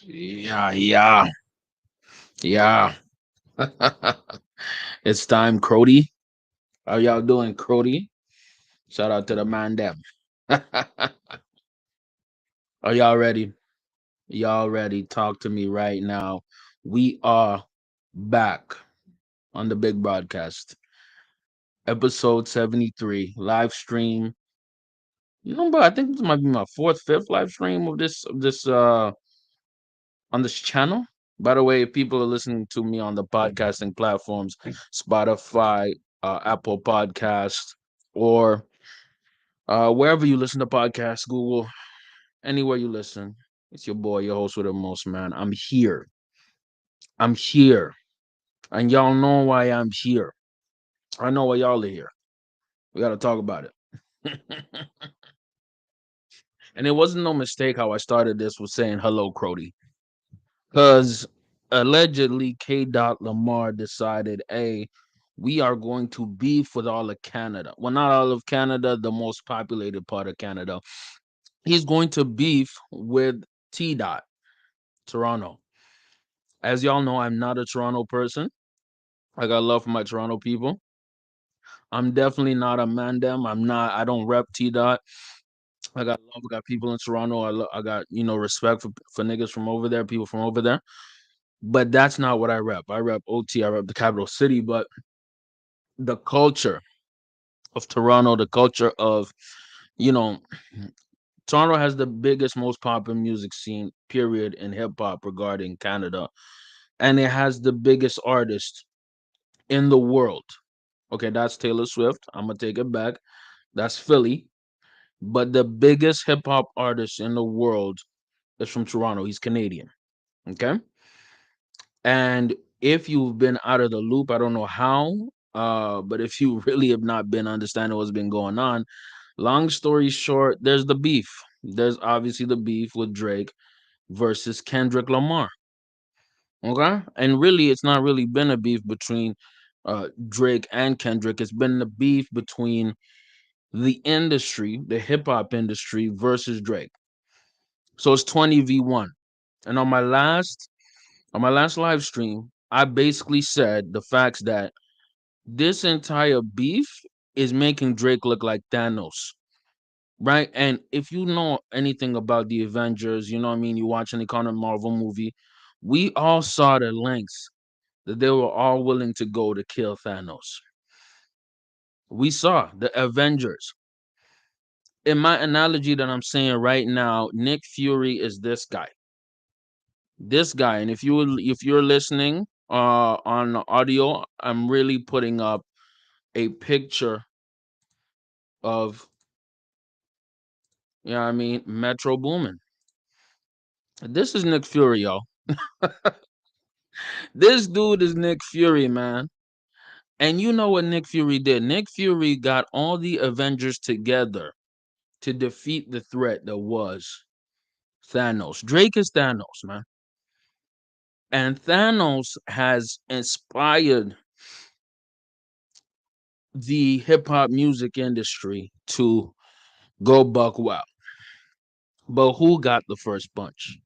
Yeah. Yeah. It's time, CRODIE. How y'all doing, CRODIE? Shout out to the man them. Are y'all ready? Y'all ready? Talk to me right now. We are back on the big broadcast. Episode 73. Live stream. But I think this might be my fourth, fifth live stream of this on this channel. By the way, if people are listening to me on the podcasting platforms, Spotify, Apple Podcast, or wherever you listen to podcasts, Google, anywhere you listen, it's your boy, your host with the most, man. I'm here. I'm here. And y'all know why I'm here. I know why y'all are here. We got to talk about it. And it wasn't no mistake how I started this with saying hello, Crody. Because allegedly, K.Dot Lamar decided, hey, we are going to beef with all of Canada. Well, not all of Canada, the most populated part of Canada. He's going to beef with T.Dot, Toronto. As y'all know, I'm not a Toronto person. I got love for my Toronto people. I'm definitely not a Mandem. I don't rep T.Dot. I got love. I got people in Toronto. I got, respect for niggas from over there, people from over there. But that's not what I rep. I rep OT. I rep the capital city. But the culture of Toronto, the culture of, you know, Toronto has the biggest, most popular music scene, period, in hip hop regarding Canada. And it has the biggest artist in the world. Okay, that's Taylor Swift. I'm going to take it back. That's Philly. But the biggest hip hop artist in the world is from Toronto. He's Canadian. Okay. And if you've been out of the loop, I don't know how, but if you really have not been understanding what's been going on, long story short, there's the beef. There's obviously the beef with Drake versus Kendrick Lamar. Okay. And really, it's not really been a beef between Drake and Kendrick. It's been the beef between the industry, the hip hop industry versus Drake. So it's 20v1. And on my last live stream, I basically said the facts that this entire beef is making Drake look like Thanos, right? And if you know anything about the Avengers, you know what I mean, you watch any kind of Marvel movie, we all saw the lengths that they were all willing to go to kill Thanos. We saw the Avengers. In my analogy that I'm saying right now, Nick Fury is this guy. This guy, and if you're listening on audio, I'm really putting up a picture of, Metro Boomin. This is Nick Fury, y'all. This dude is Nick Fury, man. And you know what Nick Fury did? Nick Fury got all the Avengers together to defeat the threat that was Thanos. Drake is Thanos, man. And Thanos has inspired the hip hop music industry to go buck wild. But who got the first punch?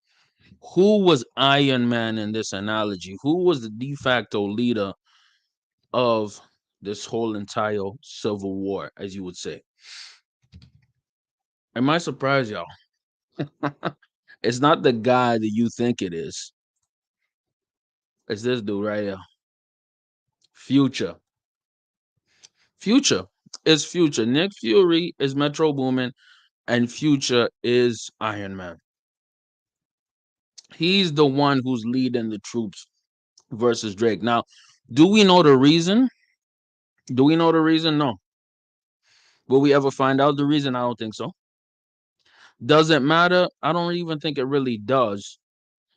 Who was Iron Man in this analogy? Who was the de facto leader of this whole entire civil war, as you would say? Am I surprised, y'all? It's not the guy that you think it is. It's this dude right here. Future. Future is Future. Nick Fury is Metro Boomin, and Future is Iron Man. He's the one who's leading the troops versus Drake. Now, do we know the reason? Do we know the reason? No. Will we ever find out the reason? I don't think so. Does it matter? I don't even think it really does.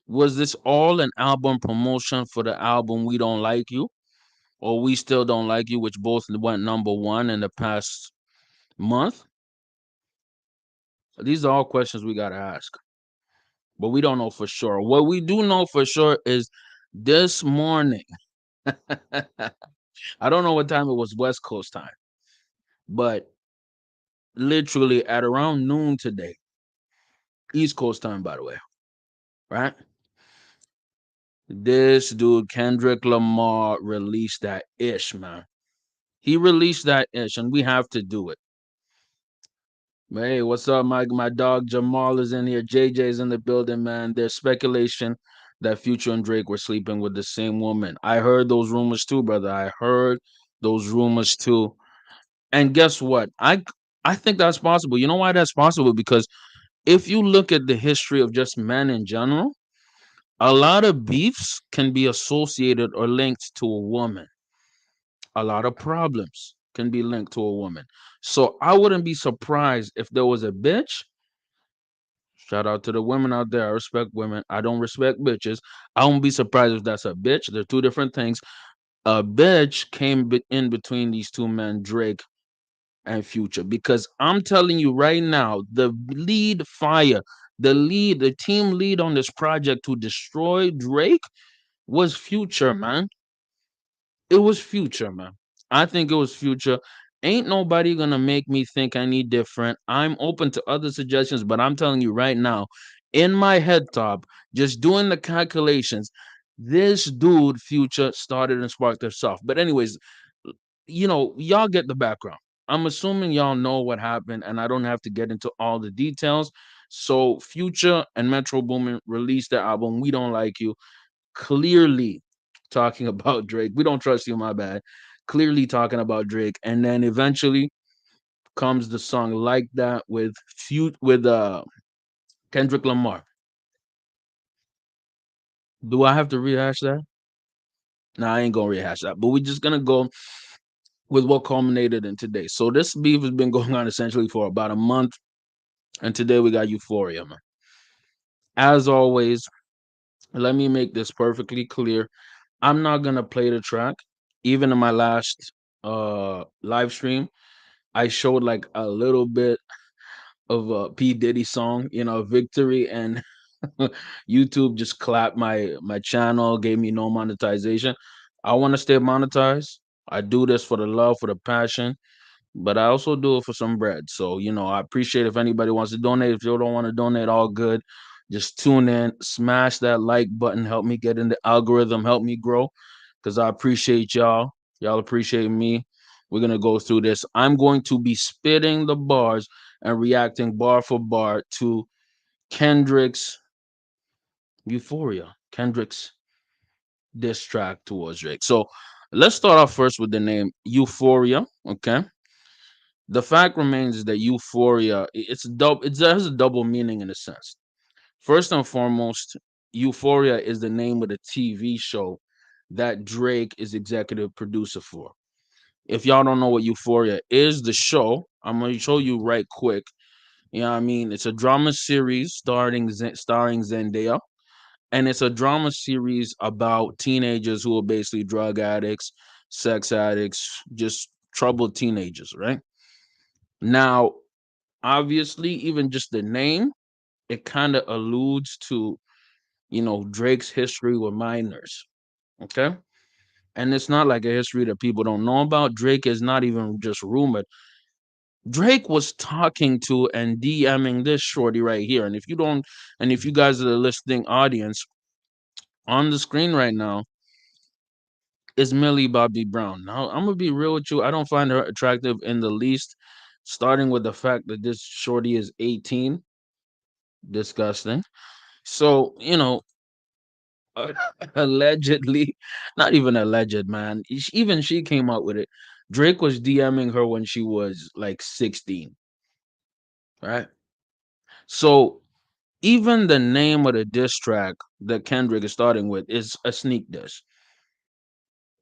Was this all an album promotion for the album We Don't Like You or We Still Don't Like You, which both went number one in the past month? These are all questions we got to ask, but we don't know for sure. What we do know for sure is this morning, I don't know what time it was, West Coast time, but literally at around noon today, East Coast time, by the way, right? This dude, Kendrick Lamar, released that ish, man. He released that ish, and we have to do it. Hey, what's up, my dog Jamal is in here. JJ's in the building, man. There's speculation that Future and Drake were sleeping with the same woman. I heard those rumors too, brother. I heard those rumors too. And guess what? I think that's possible. You know why that's possible? Because if you look at the history of just men in general, a lot of beefs can be associated or linked to a woman. A lot of problems can be linked to a woman. So I wouldn't be surprised if there was a bitch. Shout out to the women out there. I respect women. I don't respect bitches. I won't be surprised if that's a bitch. They're two different things. A bitch came in between these two men, Drake and Future, because I'm telling you right now, the lead fire, the team lead on this project to destroy Drake was Future, man. It was Future, man. I think it was Future. Ain't nobody gonna make me think I need different. I'm open to other suggestions, but I'm telling you right now, in my head top, just doing the calculations, this dude, Future, started and sparked herself. But anyways, y'all get the background. I'm assuming y'all know what happened, and I don't have to get into all the details. So, Future and Metro Boomin released their album "We Don't Like You," clearly talking about Drake. We don't trust you, my bad. Clearly talking about Drake, and then eventually comes the song "Like That" with Kendrick Lamar. Do I have to rehash that? Nah, I ain't gonna rehash that. But we're just gonna go with what culminated in today. So this beef has been going on essentially for about a month, and today we got Euphoria, man. As always, let me make this perfectly clear. I'm not gonna play the track. Even in my last live stream, I showed like a little bit of a P Diddy song, Victory, and YouTube just clapped my channel, gave me no monetization. I want to stay monetized. I do this for the love, for the passion, but I also do it for some bread. So, I appreciate if anybody wants to donate. If you don't want to donate, all good. Just tune in, smash that like button, help me get in the algorithm, help me grow. Because I appreciate y'all. Y'all appreciate me. We're gonna go through this. I'm going to be spitting the bars and reacting bar for bar to Kendrick's Euphoria. Kendrick's diss track towards Drake. So let's start off first with the name Euphoria. Okay. The fact remains that Euphoria, it has a double meaning in a sense. First and foremost, Euphoria is the name of the TV show that Drake is executive producer for. If y'all don't know what Euphoria is, the show, I'm gonna show you right quick. You know what I mean? It's a drama series starring Zendaya, and it's a drama series about teenagers who are basically drug addicts, sex addicts, just troubled teenagers, right? Now, obviously, even just the name, it kind of alludes to, Drake's history with minors. Okay. And it's not like a history that people don't know about. Drake is not even just rumored. Drake was talking to and DMing this shorty right here. And if you guys are the listening audience, on the screen right now is Millie Bobby Brown. Now, I'm gonna be real with you. I don't find her attractive in the least, starting with the fact that this shorty is 18. Disgusting. So, allegedly, not even alleged, man. Even she came out with it. Drake was DMing her when she was like 16, right? So even the name of the diss track that Kendrick is starting with is a sneak diss,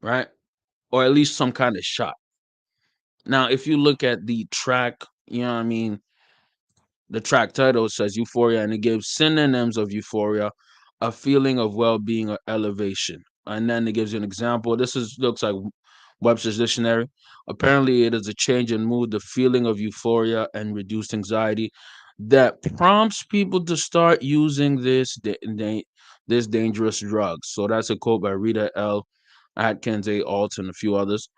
right? Or at least some kind of shot. Now, if you look at the track, you know what I mean? The track title says Euphoria, and it gives synonyms of euphoria, a feeling of well-being or elevation. And then it gives you an example. This is looks like Webster's dictionary. Apparently, it is a change in mood, the feeling of euphoria and reduced anxiety that prompts people to start using this dangerous drug. So that's a quote by Rita L. Atkins, A. Alt, and a few others.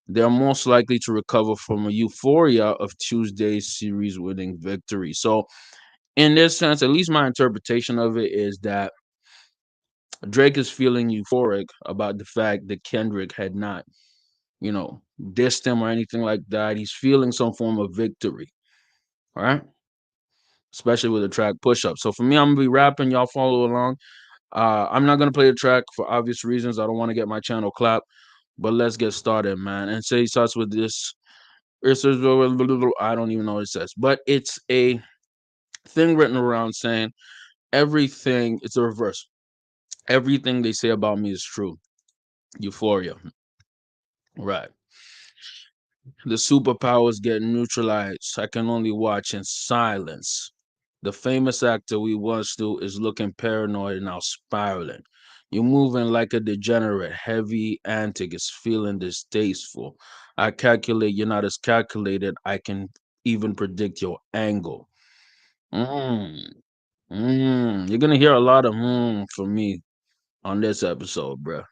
They're most likely to recover from a euphoria of Tuesday's series winning victory. So, in this sense, at least my interpretation of it is that Drake is feeling euphoric about the fact that Kendrick had not, you know, dissed him or anything like that. He's feeling some form of victory. All right. Especially with the track push up. So for me, I'm gonna be rapping. Y'all follow along. I'm not gonna play the track for obvious reasons. I don't want to get my channel clapped. But let's get started, man. And say he starts with this. It says, I don't even know what it says, but it's a thing written around saying everything. It's a reverse. Everything they say about me is true. Euphoria. Right. The superpowers get neutralized. I can only watch in silence. The famous actor we once knew is looking paranoid and now spiraling. You're moving like a degenerate, heavy antic is feeling distasteful. I calculate you're not as calculated. I can even predict your angle. Mm, You're gonna hear a lot of from me on this episode, bruh.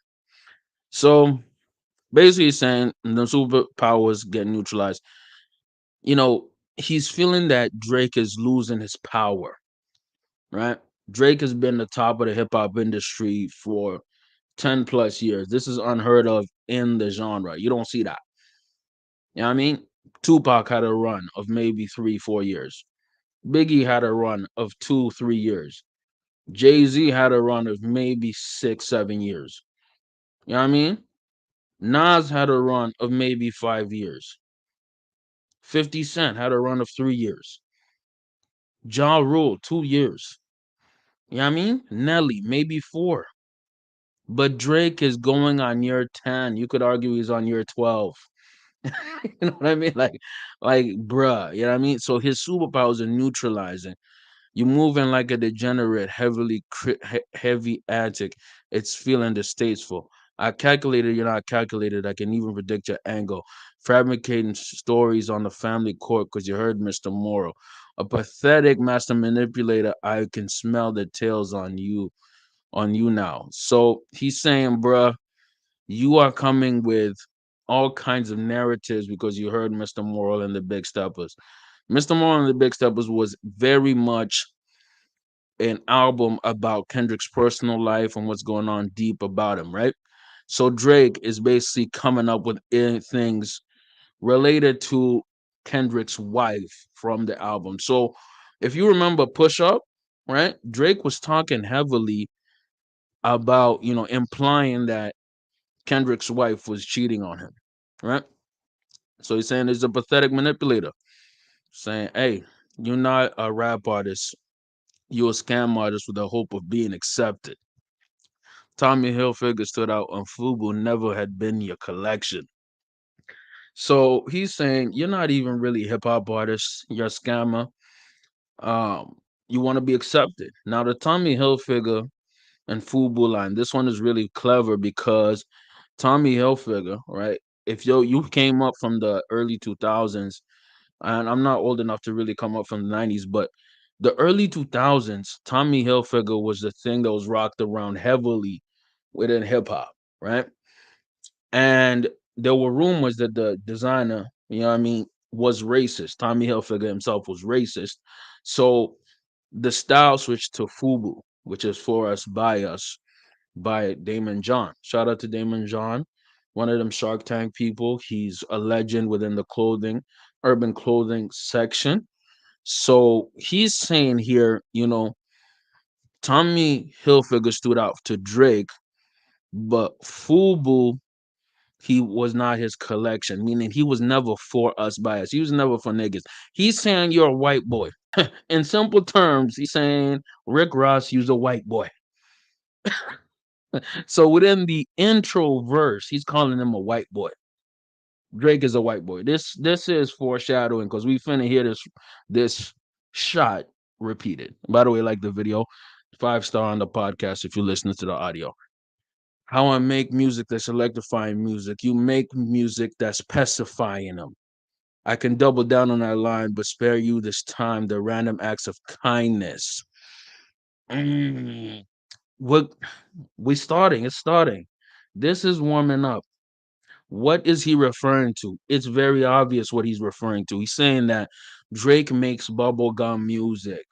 So basically saying the superpowers get neutralized. You know, he's feeling that Drake is losing his power, right? Drake has been the top of the hip hop industry for 10 plus years. This is unheard of in the genre. You don't see that. You know what I mean? Tupac had a run of maybe 3, 4 years. Biggie had a run of 2, 3 years. Jay-Z had a run of maybe 6, 7 years. You know what I mean? Nas had a run of maybe 5 years. 50 Cent had a run of 3 years. Ja Rule, 2 years. You know what I mean? Nelly, maybe four. But Drake is going on year 10. You could argue he's on year 12. You know what I mean? Like, bruh, you know what I mean? So his superpowers are neutralizing. You're moving like a degenerate, heavy addict. It's feeling distasteful. I calculated you're not calculated. I can even predict your angle. Fabricating stories on the family court because you heard Mr. Morrow. A pathetic master manipulator. I can smell the tails on you now. So he's saying, bruh, you are coming with all kinds of narratives because you heard Mr. Morrow and the Big Steppers. Mr. Morrow and the Big Steppers was very much an album about Kendrick's personal life and what's going on deep about him, right? So Drake is basically coming up with things related to Kendrick's wife from the album. So if you remember Push Up, right? Drake was talking heavily about, implying that Kendrick's wife was cheating on him, right? So he's saying he's a pathetic manipulator, saying, hey, you're not a rap artist, you're a scam artist with the hope of being accepted. Tommy Hilfiger stood out and Fubu never had been your collection. So he's saying you're not even really hip hop artist, you're a scammer. Um, you want to be accepted. Now the Tommy Hilfiger and Fubu line, this one is really clever because Tommy Hilfiger, right? If you came up from the early 2000s, and I'm not old enough to really come up from the 90s, but the early 2000s, Tommy Hilfiger was the thing that was rocked around heavily within hip hop, right? And there were rumors that the designer, was racist. Tommy Hilfiger himself was racist. So the style switched to Fubu, which is for us, by us, by Damon John. Shout out to Damon John, one of them Shark Tank people. He's a legend within the urban clothing section. So he's saying here, Tommy Hilfiger stood out to Drake, but Fubu, he was not his collection, meaning he was never for us by us. He was never for niggas. He's saying you're a white boy. In simple terms, he's saying Rick Ross, you's a white boy. So within the intro verse, he's calling him a white boy. Drake is a white boy. This is foreshadowing because we finna hear this shot repeated. By the way, like the video, 5 star on the podcast if you're listening to the audio. How I make music that's electrifying music. You make music that's pacifying them. I can double down on that line, but spare you this time the random acts of kindness. Mm, what we starting? It's starting. This is warming up. What is he referring to? It's very obvious what he's referring to. He's saying that Drake makes bubblegum music,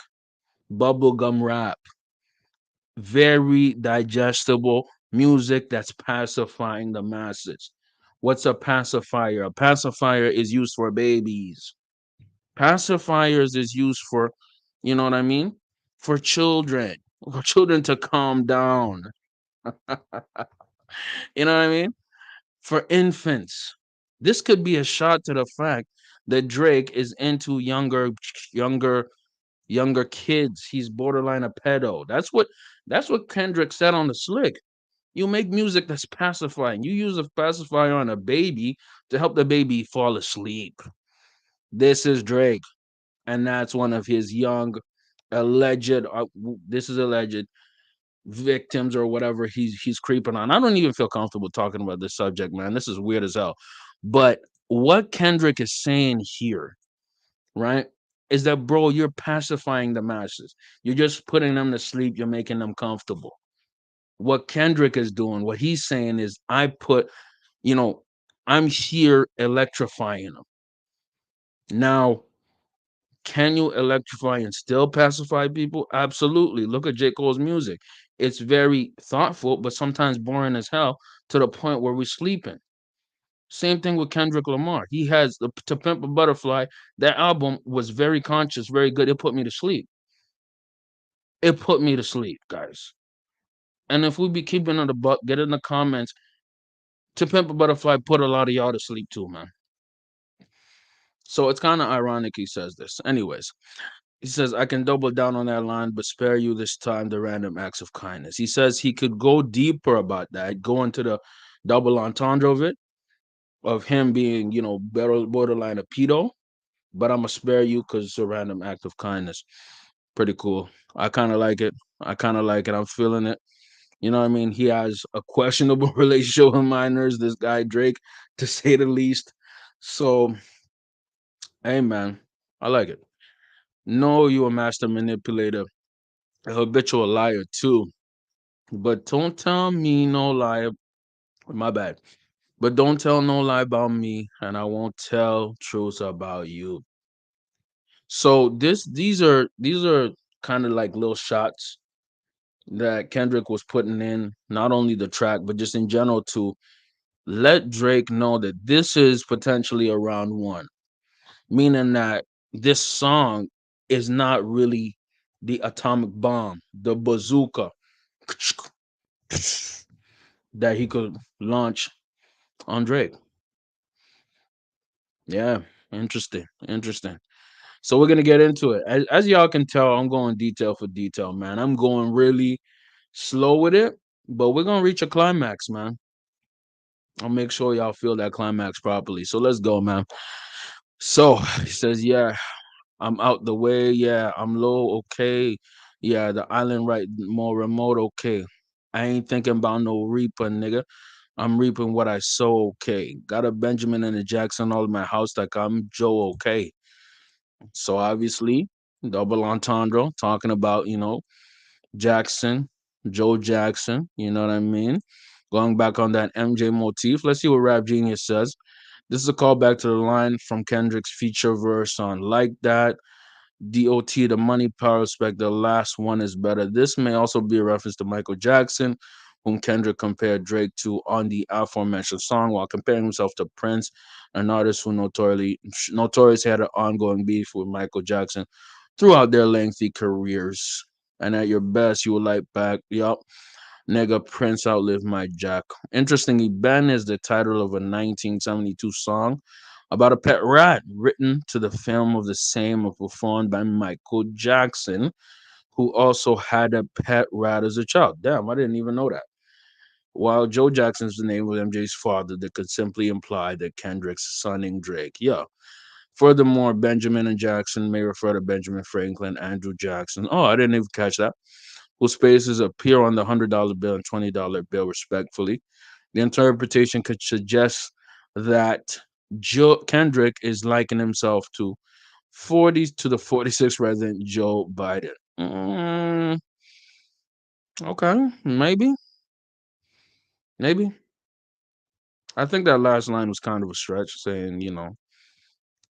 bubblegum rap, very digestible music that's pacifying the masses. What's a pacifier? A pacifier is used for babies. Pacifiers is used for, you know what I mean? For children to calm down. You know what I mean? For infants. This could be a shot to the fact that Drake is into younger, younger kids. He's borderline a pedo. That's what Kendrick said on the slick. You make music that's pacifying. You use a pacifier on a baby to help the baby fall asleep. This is Drake, and that's one of his young alleged. This is alleged victims or whatever he's creeping on. I don't even feel comfortable talking about this subject, man. This is weird as hell. But what Kendrick is saying here, right, is that bro, you're pacifying the masses. You're just putting them to sleep. You're making them comfortable. What Kendrick is doing, what he's saying is, you know, I'm here electrifying them. Now, can you electrify and still pacify people? Absolutely. Look at J. Cole's music. It's very thoughtful, but sometimes boring as hell to the point where we're sleeping. Same thing with Kendrick Lamar. He has the To Pimp a Butterfly. That album was very conscious, very good. It put me to sleep. It put me to sleep, guys. And if we be keeping on the buck, get in the comments. To Pimp a Butterfly put a lot of y'all to sleep too, man. So it's kind of ironic he says this. Anyways, he says, I can double down on that line, but spare you this time the random acts of kindness. He says he could go deeper about that, go into the double entendre of it, of him being, borderline a pedo, but I'm going to spare you because it's a random act of kindness. Pretty cool. I kind of like it. I kind of like it. I'm feeling it. You know what I mean? He has a questionable relationship with minors, this guy, Drake, to say the least. So, hey, man, I like it. No, you a master manipulator, a habitual liar too. But don't tell me no lie. My bad. But don't tell no lie about me, and I won't tell truths about you. So these are kind of like little shots that Kendrick was putting in, not only the track, but just in general to let Drake know that this is potentially a round one, meaning that this song is not really the atomic bomb, the bazooka that he could launch on Drake. Yeah, interesting, interesting. So we're gonna get into it. As y'all can tell, I'm going detail for detail, man. I'm going really slow with it, but we're gonna reach a climax, man. I'll make sure y'all feel that climax properly. So let's go, man. So he says, "Yeah, I'm out the way. Yeah, I'm low. Okay. Yeah, the island right more remote. Okay. I ain't thinking about no reaper, nigga. I'm reaping what I sow. Okay. Got a Benjamin and a Jackson all in my house like I'm Joe. Okay. So obviously, double entendre, talking about, Jackson, Joe Jackson, you know what I mean? Going back on that MJ motif. Let's see what Rap Genius says. This is a callback to the line from Kendrick's feature verse on Like That. DOT, the money, power, respect, the last one is better. This may also be a reference to Michael Jackson, whom Kendrick compared Drake to on the aforementioned song, while comparing himself to Prince, an artist who notoriously had an ongoing beef with Michael Jackson throughout their lengthy careers. And at your best, you will like back, yup, nigga, Prince outlived my Jack. Interestingly, Ben is the title of a 1972 song about a pet rat written to the film of the same and performed by Michael Jackson, who also had a pet rat as a child. Damn, I didn't even know that. While Joe Jackson's the name of MJ's father, that could simply imply that Kendrick's sonning Drake. Yeah. Furthermore, Benjamin and Jackson may refer to Benjamin Franklin, Andrew Jackson. Oh, I didn't even catch that. Whose faces appear on the $100 bill and $20 bill, respectfully. The interpretation could suggest that Kendrick is likening himself to 40 to the 46 resident Joe Biden. Okay, maybe. I think that last line was kind of a stretch, saying,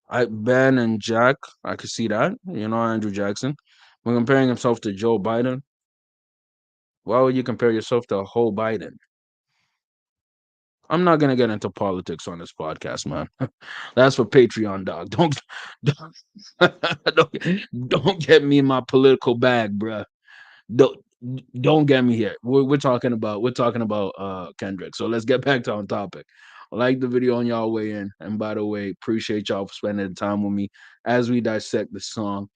I Ben and Jack, I could see that, Andrew Jackson. When comparing himself to Joe Biden, Why would you compare yourself to a whole Biden? I'm not gonna get into politics on this podcast, man. That's for Patreon, dog. Don't get me in my political bag, bruh. Don't don't get me here. We're talking about Kendrick. So let's get back to on topic. Like the video on y'all way in, and by the way, appreciate y'all for spending the time with me as we dissect the song.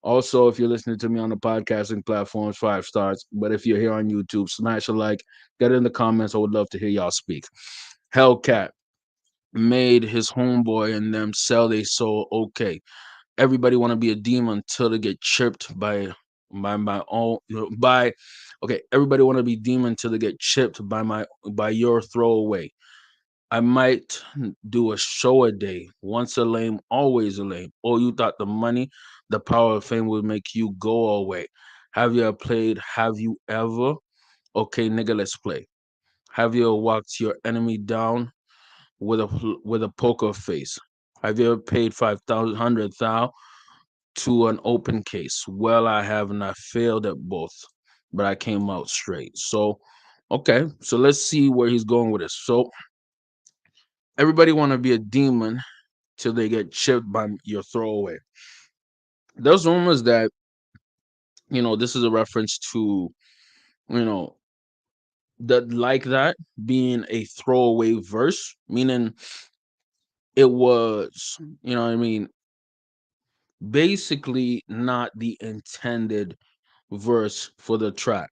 Also, if you're listening to me on the podcasting platforms, 5 stars. But if you're here on YouTube, smash a like, get it in the comments. I would love to hear y'all speak. Hellcat made his homeboy and them sell they soul. Okay, everybody want to be a demon until they get chipped by my own by okay, everybody want to be demon until they get chipped by your throwaway. I might do a show a day, once a lame, always a lame. Oh, you thought the money, the power of fame would make you go away. Have you ever played? Have you ever? Okay, nigga, let's play. Have you ever walked your enemy down with a poker face? Have you ever paid 5,000, 100,000 to an open case? Well, I have not failed at both, but I came out straight. So, okay, so let's see where he's going with this. So, everybody want to be a demon till they get chipped by your throwaway. There's rumors that this is a reference to you know that like that being a throwaway verse, meaning it was what I mean, basically not the intended verse for the track.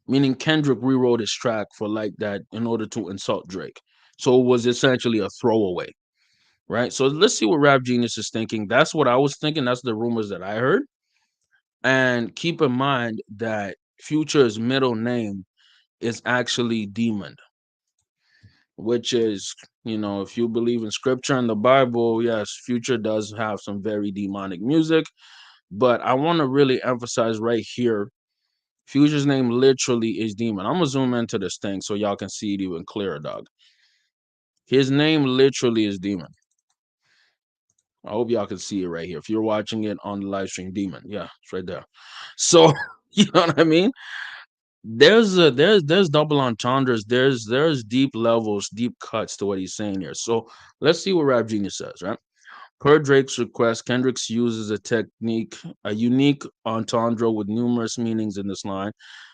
Meaning Kendrick rewrote his track for like that in order to insult Drake. So it was essentially a throwaway, right? So let's see what Rap Genius is thinking. That's what I was thinking. That's the rumors that I heard. And keep in mind that Future's middle name is actually Demon, which is, if you believe in scripture and the Bible, yes, Future does have some very demonic music. But I want to really emphasize right here, Future's name literally is Demon. I'm gonna zoom into this thing so y'all can see it even clearer, dog. His name literally is Demon. I hope y'all can see it right here. If you're watching it on the live stream, Demon, yeah, it's right there. So you know what I mean? There's double entendres. There's deep levels, deep cuts to what he's saying here. So let's see what Rap Genius says, right? Per Drake's request, Kendricks uses a unique entendre with numerous meanings in this line.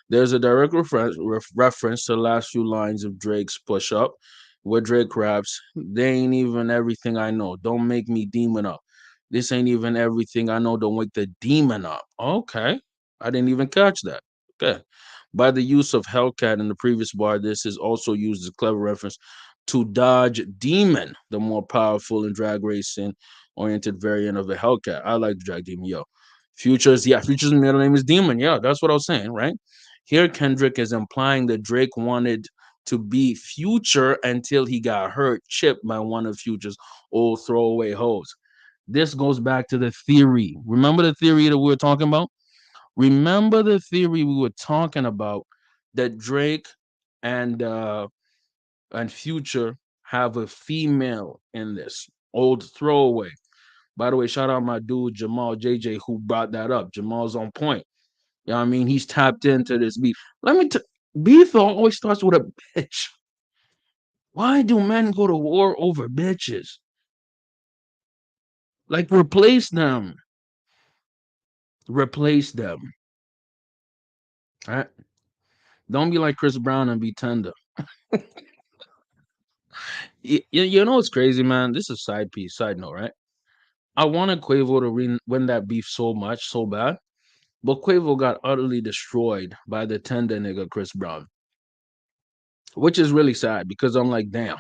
There's a direct reference to the last few lines of Drake's Push Up, where Drake raps, "They ain't even everything I know. Don't make me demon up. This ain't even everything I know. Don't wake the demon up." Okay. I didn't even catch that. Okay. By the use of Hellcat in the previous bar, this is also used as a clever reference to Dodge Demon, the more powerful and drag racing oriented variant of the Hellcat. I like the drag demon, yo. Future's middle name is Demon. Yeah, that's what I was saying, right? Here, Kendrick is implying that Drake wanted to be Future until he got hurt, chipped by one of Future's old throwaway hoes. This goes back to the theory. Remember the theory that we were talking about? Remember the theory we were talking about that Drake and Future have a female in this old throwaway. By the way, shout out my dude Jamal JJ who brought that up. Jamal's on point. You know what I mean? He's tapped into this beef. Beef always starts with a bitch. Why do men go to war over bitches? Like replace them. Replace them. All right? Don't be like Chris Brown and be tender. You know what's crazy, man? This is a side note, right? I wanted Quavo to win that beef so much, so bad. But Quavo got utterly destroyed by the tender nigga Chris Brown, which is really sad because I'm like, damn,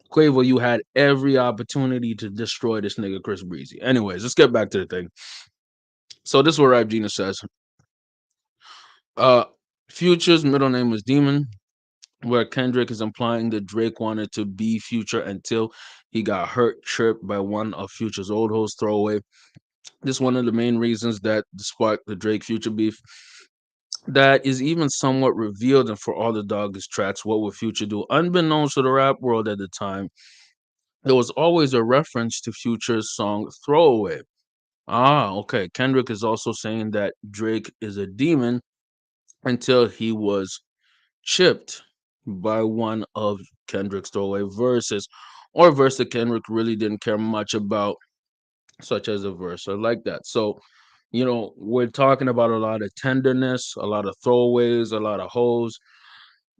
Quavo, you had every opportunity to destroy this nigga Chris Breezy. Anyways, let's get back to the thing. So this is what Rap Gina says. Uh, Future's middle name was Demon, where Kendrick is implying that Drake wanted to be Future until he got hurt, tripped by one of Future's old hoes throwaway. This is one of the main reasons that sparked the Drake Future beef. That is even somewhat revealed and for all the Doggers tracks. What would Future do? Unbeknownst to the rap world at the time, there was always a reference to Future's song Throwaway. Ah, okay. Kendrick is also saying that Drake is a demon until he was chipped by one of Kendrick's throwaway verses, or a verse that Kendrick really didn't care much about, such as a verse or like that. So, we're talking about a lot of tenderness, a lot of throwaways, a lot of hoes.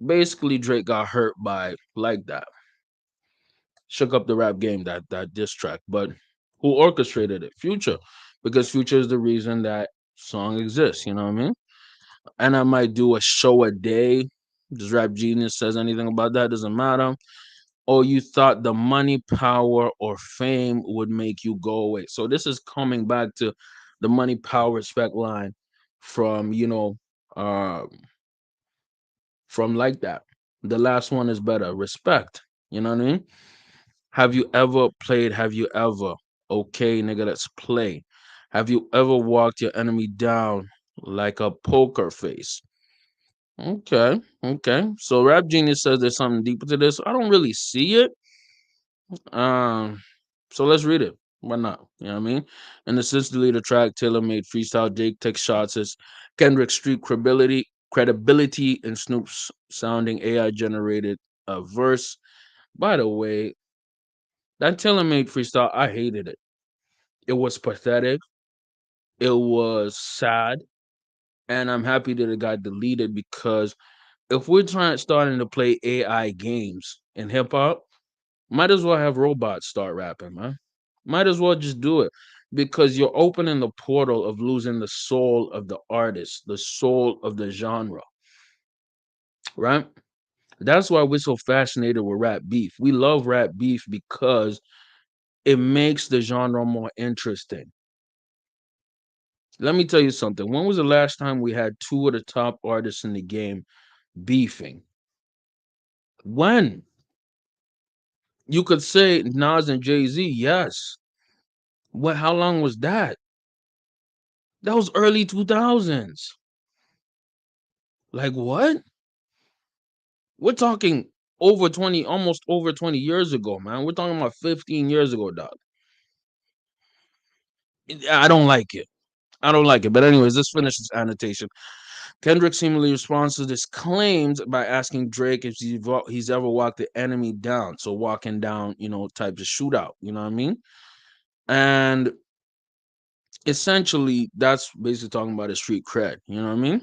Basically, Drake got hurt by like that. Shook up the rap game, that diss track. But who orchestrated it? Future, because Future is the reason that song exists. You know what I mean? And I might do a show a day. Does Rap Genius says anything about that? Doesn't matter. Or you thought the money, power, or fame would make you go away. So this is coming back to the money, power, respect line from uh, from like that. The last one is better. Respect. You know what I mean? Have you ever played? Have you ever? Okay, nigga, let's play. Have you ever walked your enemy down like a poker face? Okay, okay. So Rap Genius says there's something deeper to this. I don't really see it. Um, so let's read it. Why not? You know what I mean? In the since deleted track, Taylor made freestyle. Jake takes shots as Kendrick street credibility, and Snoop's sounding AI generated verse. By the way, that Taylor made freestyle, I hated it. It was pathetic. It was sad, and I'm happy that it got deleted because if we're starting to play AI games in hip hop, might as well have robots start rapping, man. Might as well just do it because you're opening the portal of losing the soul of the artist, the soul of the genre, right? That's why we're so fascinated with rap beef. We love rap beef because it makes the genre more interesting. Let me tell you something. When was the last time we had two of the top artists in the game beefing? When? You could say Nas and Jay-Z, yes. What? How long was that? That was early 2000s. Like what? We're talking over 20, almost over 20 years ago, man. We're talking about 15 years ago, dog. I don't like it. I don't like it. But anyways, let's finish this annotation. Kendrick seemingly responds to this claims by asking Drake if he's ever walked the enemy down. So walking down, type of shootout. You know what I mean? And essentially, that's basically talking about his street cred. You know what I mean?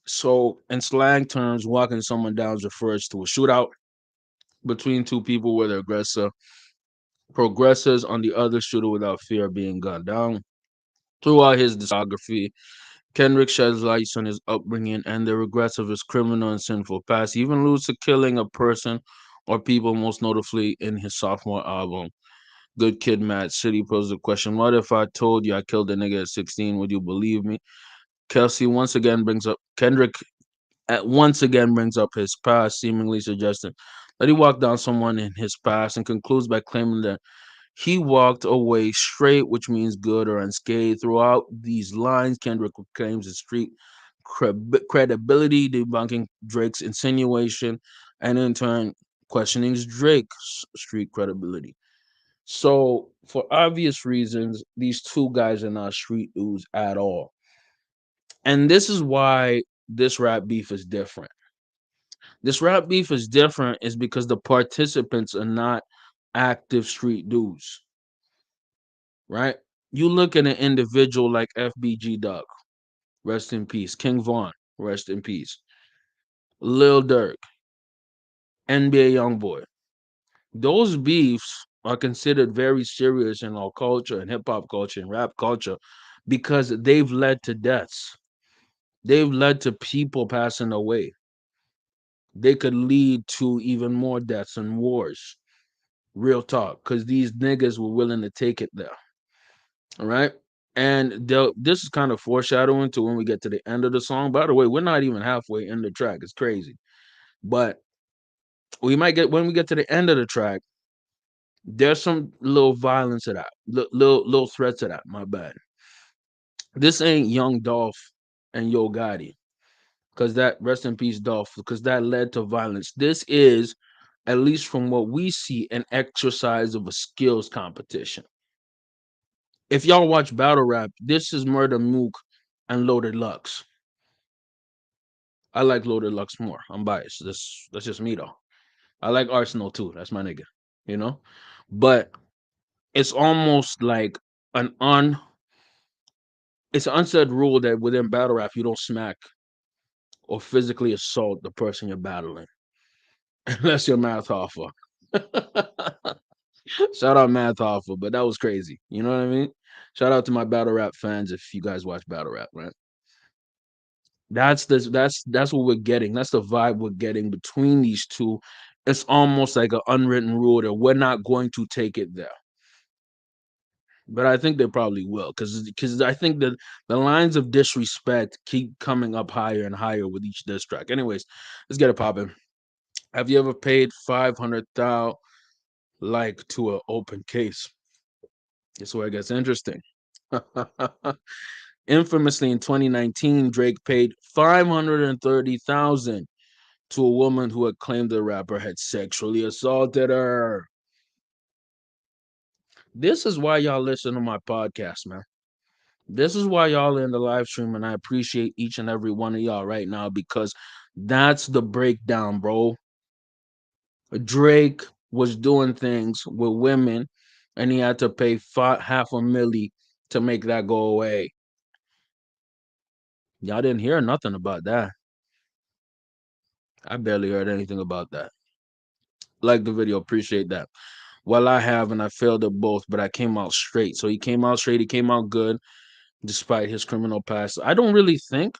So in slang terms, walking someone down refers to a shootout between two people where the aggressor progresses on the other shooter without fear of being gunned down. Throughout his discography, Kendrick sheds light on his upbringing and the regrets of his criminal and sinful past. He even alludes to killing a person or people, most notably in his sophomore album, Good Kid, Mad City. Posed the question, what if I told you I killed a nigga at 16? Would you believe me? Kendrick once again brings up his past, seemingly suggesting that he walked down someone in his past, and concludes by claiming that he walked away straight, which means good or unscathed. Throughout these lines, Kendrick claims his street credibility, debunking Drake's insinuation, and in turn questioning Drake's street credibility. So, for obvious reasons, these two guys are not street dudes at all. And this is why this rap beef is different. This rap beef is different is because the participants are not active street dudes, right? You look at an individual like FBG Duck, rest in peace. King Vaughn, rest in peace. Lil Durk, NBA Youngboy. Those beefs are considered very serious in our culture and hip hop culture and rap culture because they've led to deaths. They've led to people passing away. They could lead to even more deaths and wars. Real talk, because these niggas were willing to take it there. All right. And this is kind of foreshadowing to when we get to the end of the song. By the way, we're not even halfway in the track. It's crazy. But we might get when we get to the end of the track, there's some little violence to that, little threat to that. My bad. This ain't Young Dolph and Yo Gotti, because that rest in peace Dolph, because that led to violence. This is, at least from what we see, an exercise of a skills competition. If y'all watch battle rap, this is Murder Mook and Loaded Lux. I like Loaded Lux more. I'm biased. That's just me though. I like Arsenal too. That's my nigga. You know, but it's almost like an un it's an unsaid rule that within battle rap you don't smack or physically assault the person you're battling unless you're Math Hoffa. Shout out Math Hoffa, but that was crazy. You know what I mean? Shout out to my battle rap fans if you guys watch battle rap, right? That's what we're getting. That's the vibe we're getting between these two. It's almost like an unwritten rule that we're not going to take it there. But I think they probably will, because I think that the lines of disrespect keep coming up higher and higher with each diss track. Anyways, let's get it popping. Have you ever paid 500,000 like to an open case? This is where it gets interesting. Infamously, in 2019, Drake paid 530,000 to a woman who had claimed the rapper had sexually assaulted her. This is why y'all listen to my podcast, man. This is why y'all are in the live stream, and I appreciate each and every one of y'all right now because that's the breakdown, bro. Drake was doing things with women, and he had to pay half a milli to make that go away. Y'all didn't hear nothing about that. I barely heard anything about that. Like the video, appreciate that. Well, I have, and I failed at both, but I came out straight. So he came out straight. He came out good, despite his criminal past. I don't really think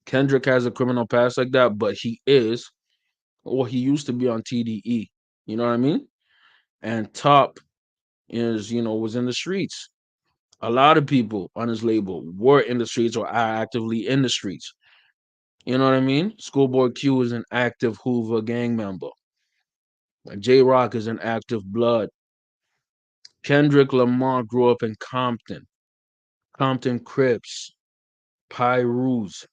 Kendrick has a criminal past like that, but he is, or he used to be on TDE. You know what I mean? And Top is, was in the streets. A lot of people on his label were in the streets or are actively in the streets. You know what I mean? Schoolboy Q is an active Hoover gang member. J Rock is an active Blood. Kendrick Lamar grew up in Compton, Compton Crips, Pyrus,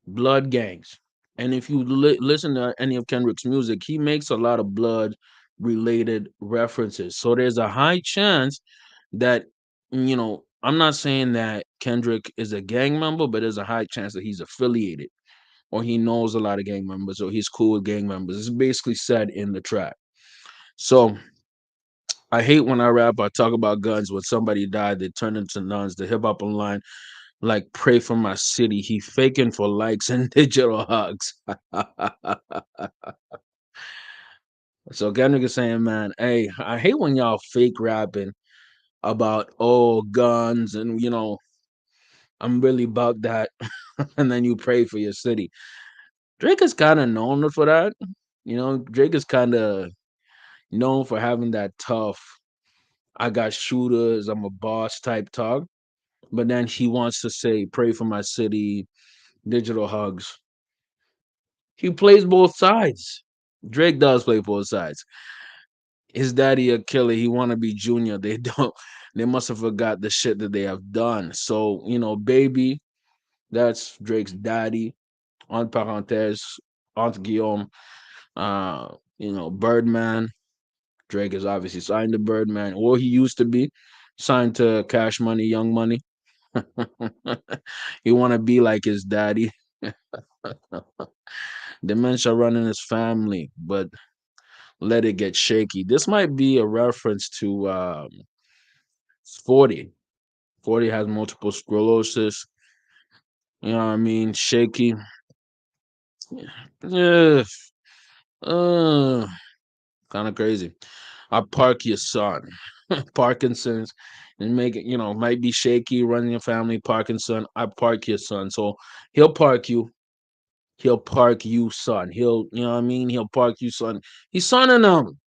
Blood gangs. And if you listen to any of Kendrick's music, he makes a lot of blood related references. So there's a high chance that, I'm not saying that Kendrick is a gang member, but there's a high chance that he's affiliated or he knows a lot of gang members or he's cool with gang members. It's basically said in the track. So I hate when I rap, I talk about guns. When somebody died, they turn into nuns. The hip hop online, like, pray for my city. He faking for likes and digital hugs. So Kendrick is saying, man, hey, I hate when y'all fake rapping about guns and I'm really about that, and then you pray for your city. Drake is kind of known for that. Drake is kind of known for having that tough, I got shooters, I'm a boss type talk. But then he wants to say, pray for my city, digital hugs. He plays both sides. Drake does play both sides. His daddy a killer. He want to be Junior. They don't. They must have forgot the shit that they have done. So baby, that's Drake's daddy. Aunt parenthèse, Aunt Guillaume. Birdman. Drake is obviously signed to Birdman, or he used to be signed to Cash Money, Young Money. He want to be like his daddy. Dementia running his family, but let it get shaky. This might be a reference to 40. 40 has multiple sclerosis. You know what I mean? Shaky. Yeah. Uh, kind of crazy. I park your son. Parkinson's and make it, might be shaky running your family, Parkinson. I park your son. So he'll park you. He'll park you, son. You know what I mean? He'll park you, son. He's sonning them.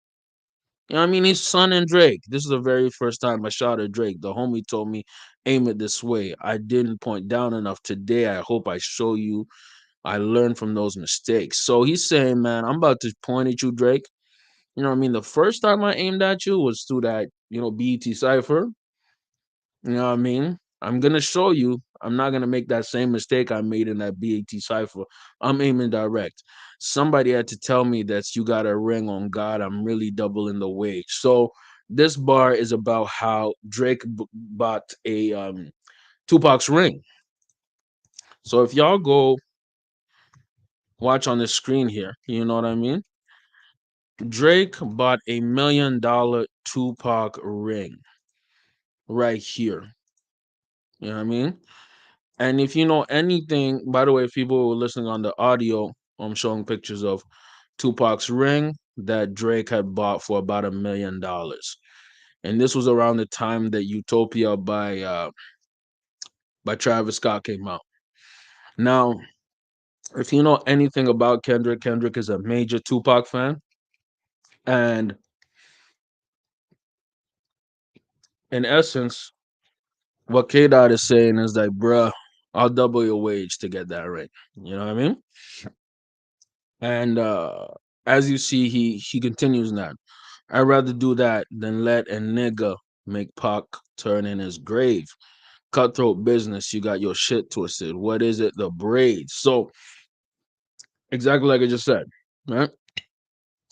You know what I mean? He's sonning Drake. This is the very first time I shot at Drake. The homie told me, aim it this way. I didn't point down enough today. I hope I show you I learned from those mistakes. So he's saying, man, I'm about to point at you, Drake. You know what I mean? The first time I aimed at you was through that, BET Cypher. You know what I mean? I'm gonna show you. I'm not gonna make that same mistake I made in that BAT cipher. I'm aiming direct. Somebody had to tell me that you got a ring on God. I'm really doubling the wage. So this bar is about how Drake bought a Tupac's ring. So if y'all go Watch on the screen here. You know what I mean? Drake bought $1 million Tupac ring right here. You know what I mean? And if you know anything, by the way, if people were listening on the audio, I'm showing pictures of Tupac's ring that Drake had bought for about $1 million. And this was around the time that Utopia by Travis Scott came out. Now, if you know anything about Kendrick, Kendrick is a major Tupac fan. And in essence, what K.Dot is saying is like, bruh, I'll double your wage to get that ring. You know what I mean? And as you see, he continues that. I'd rather do that than let a nigga make Pac turn in his grave. Cutthroat business, you got your shit twisted. What is it? The braids. So exactly like I just said, right?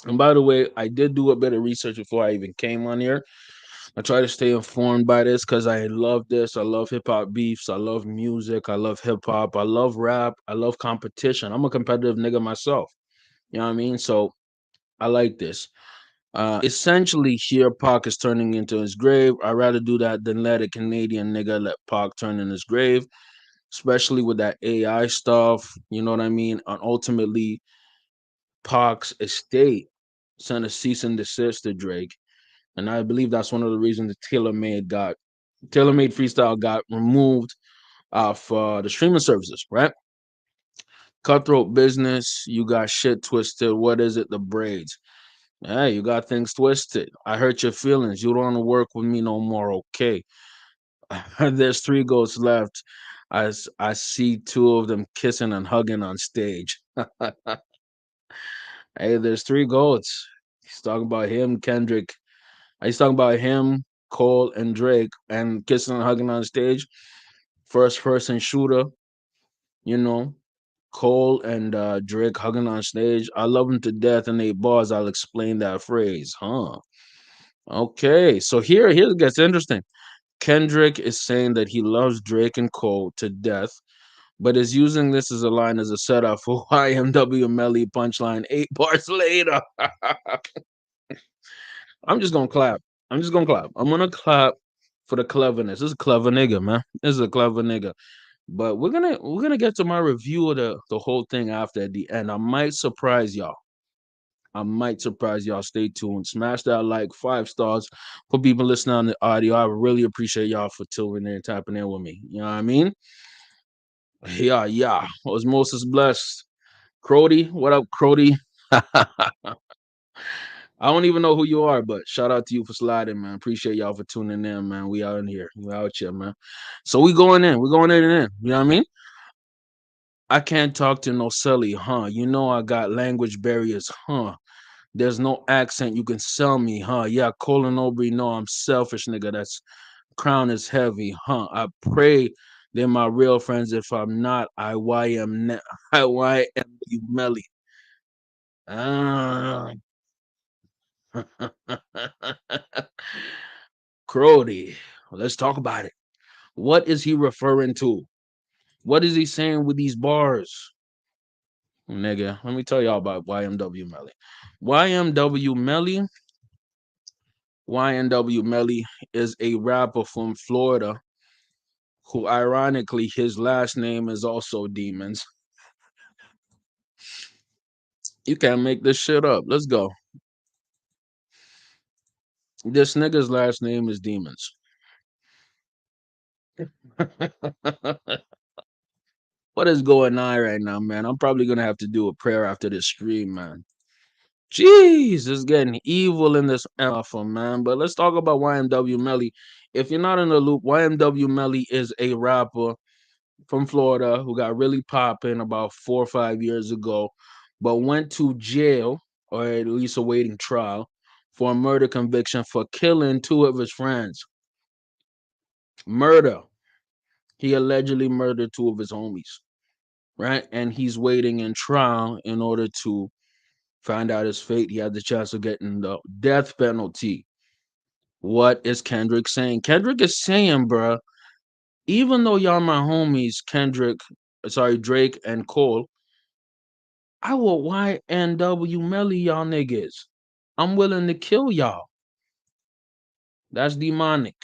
And by the way, I did do a bit of research before I even came on here. I try to stay informed by this because I love this. I love hip hop beefs. I love music. I love hip hop. I love rap. I love competition. I'm a competitive nigga myself. You know what I mean? So I like this. Essentially, here Pac is turning into his grave. I'd rather do that than let a Canadian nigga let Pac turn in his grave, especially with that AI stuff. You know what I mean? And ultimately, Pac's estate sent a cease and desist to Drake. And I believe that's one of the reasons the Tailor Made Freestyle got removed off the streaming services, right? Cutthroat business, you got shit twisted. What is it? The braids. Hey, you got things twisted. I hurt your feelings. You don't want to work with me no more. Okay. There's three ghosts left. I see two of them kissing and hugging on stage. Hey, there's three goats. He's talking about him, Kendrick. He's talking about him, Cole, and Drake, and kissing and hugging on stage. First person shooter, you know. Cole and Drake hugging on stage. I love them to death in 8 bars. I'll explain that phrase. Huh. Okay. So here it gets interesting. Kendrick is saying that he loves Drake and Cole to death, but is using this as a line as a setup for YMW Melly punchline 8 bars later. I'm just gonna clap. I'm just gonna clap. I'm gonna clap for the cleverness. This is a clever nigga, man. This is a clever nigga. But we're gonna get to my review of the whole thing after at the end. I might surprise y'all. I might surprise y'all. Stay tuned. Smash that like 5 stars for people listening on the audio. I really appreciate y'all for tuning in and tapping in with me. You know what I mean? Yeah, yeah. Osmosis blessed. CRODIE, what up, CRODIE? I don't even know who you are, but shout out to you for sliding, man. Appreciate y'all for tuning in, man. We out in here. We out here, man. So we going in. We're going in and in. You know what I mean? I can't talk to no silly, huh? You know I got language barriers, huh? There's no accent you can sell me, huh? Yeah, Colin Aubrey, no, I'm selfish, nigga. That's crown is heavy, huh? I pray they're my real friends. If I'm not, I YM you Melly. Ah. Crody, let's talk about it. What is he referring to? What is he saying with these bars? Nigga, let me tell y'all about YMW Melly. YMW Melly, YNW Melly is a rapper from Florida who, ironically, his last name is also Demons. You can't make this shit up. Let's go. This nigga's last name is Demons. What is going on right now, man? I'm probably gonna have to do a prayer after this stream, man. Jeez, it's getting evil in this alpha, man. But let's talk about YMW Melly. If you're not in the loop, YMW Melly is a rapper from Florida who got really popping about 4 or 5 years ago, but went to jail or at least awaiting trial for a murder conviction for killing two of his friends. Murder. He allegedly murdered two of his homies, right? And he's waiting in trial in order to find out his fate. He had the chance of getting the death penalty. What is Kendrick saying? Kendrick is saying, bruh, even though y'all my homies, Drake and Cole, I will YNW Melly y'all niggas. I'm willing to kill y'all. That's demonic.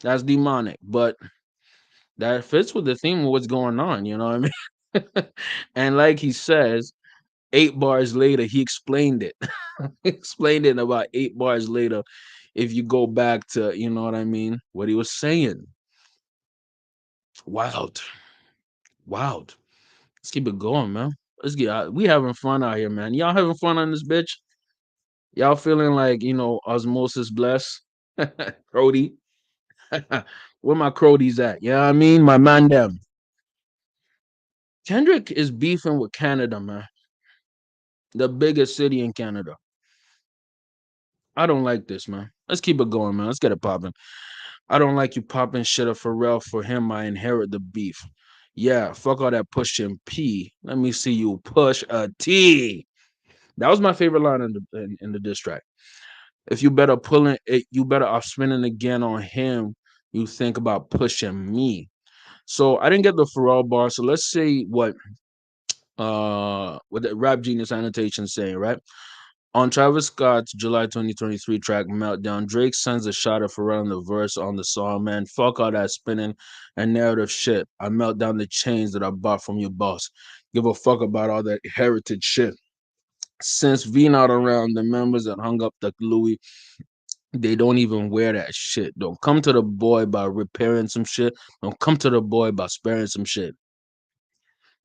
That's demonic. But that fits with the theme of what's going on, you know what I mean? And like he says, 8 bars later, he explained it. He explained it about 8 bars later. If you go back to, you know what I mean, what he was saying. Wild. Wild. Let's keep it going, man. Let's get out. We having fun out here, man. Y'all having fun on this bitch? Y'all feeling like, osmosis bless? CRODIE. Where my CRODIEs at? You know what I mean? My man them. Kendrick is beefing with Canada, man. The biggest city in Canada. I don't like this, man. Let's keep it going, man. Let's get it popping. I don't like you popping shit of Pharrell. For him, I inherit the beef. Yeah, fuck all that pushing P. Let me see you push a T. That was my favorite line in the diss track. If you better pulling it, you better off spinning again on him. You think about pushing me. So I didn't get the Pharrell bar. So let's see what the Rap Genius annotation saying, right? On Travis Scott's July 2023 track Meltdown, Drake sends a shot of Pharrell in the verse on the song, man. Fuck all that spinning and narrative shit. I melt down the chains that I bought from your boss. Give a fuck about all that heritage shit. Since V not around, the members that hung up the Louis, they don't even wear that shit. Don't come to the boy by repairing some shit. Don't come to the boy by sparing some shit.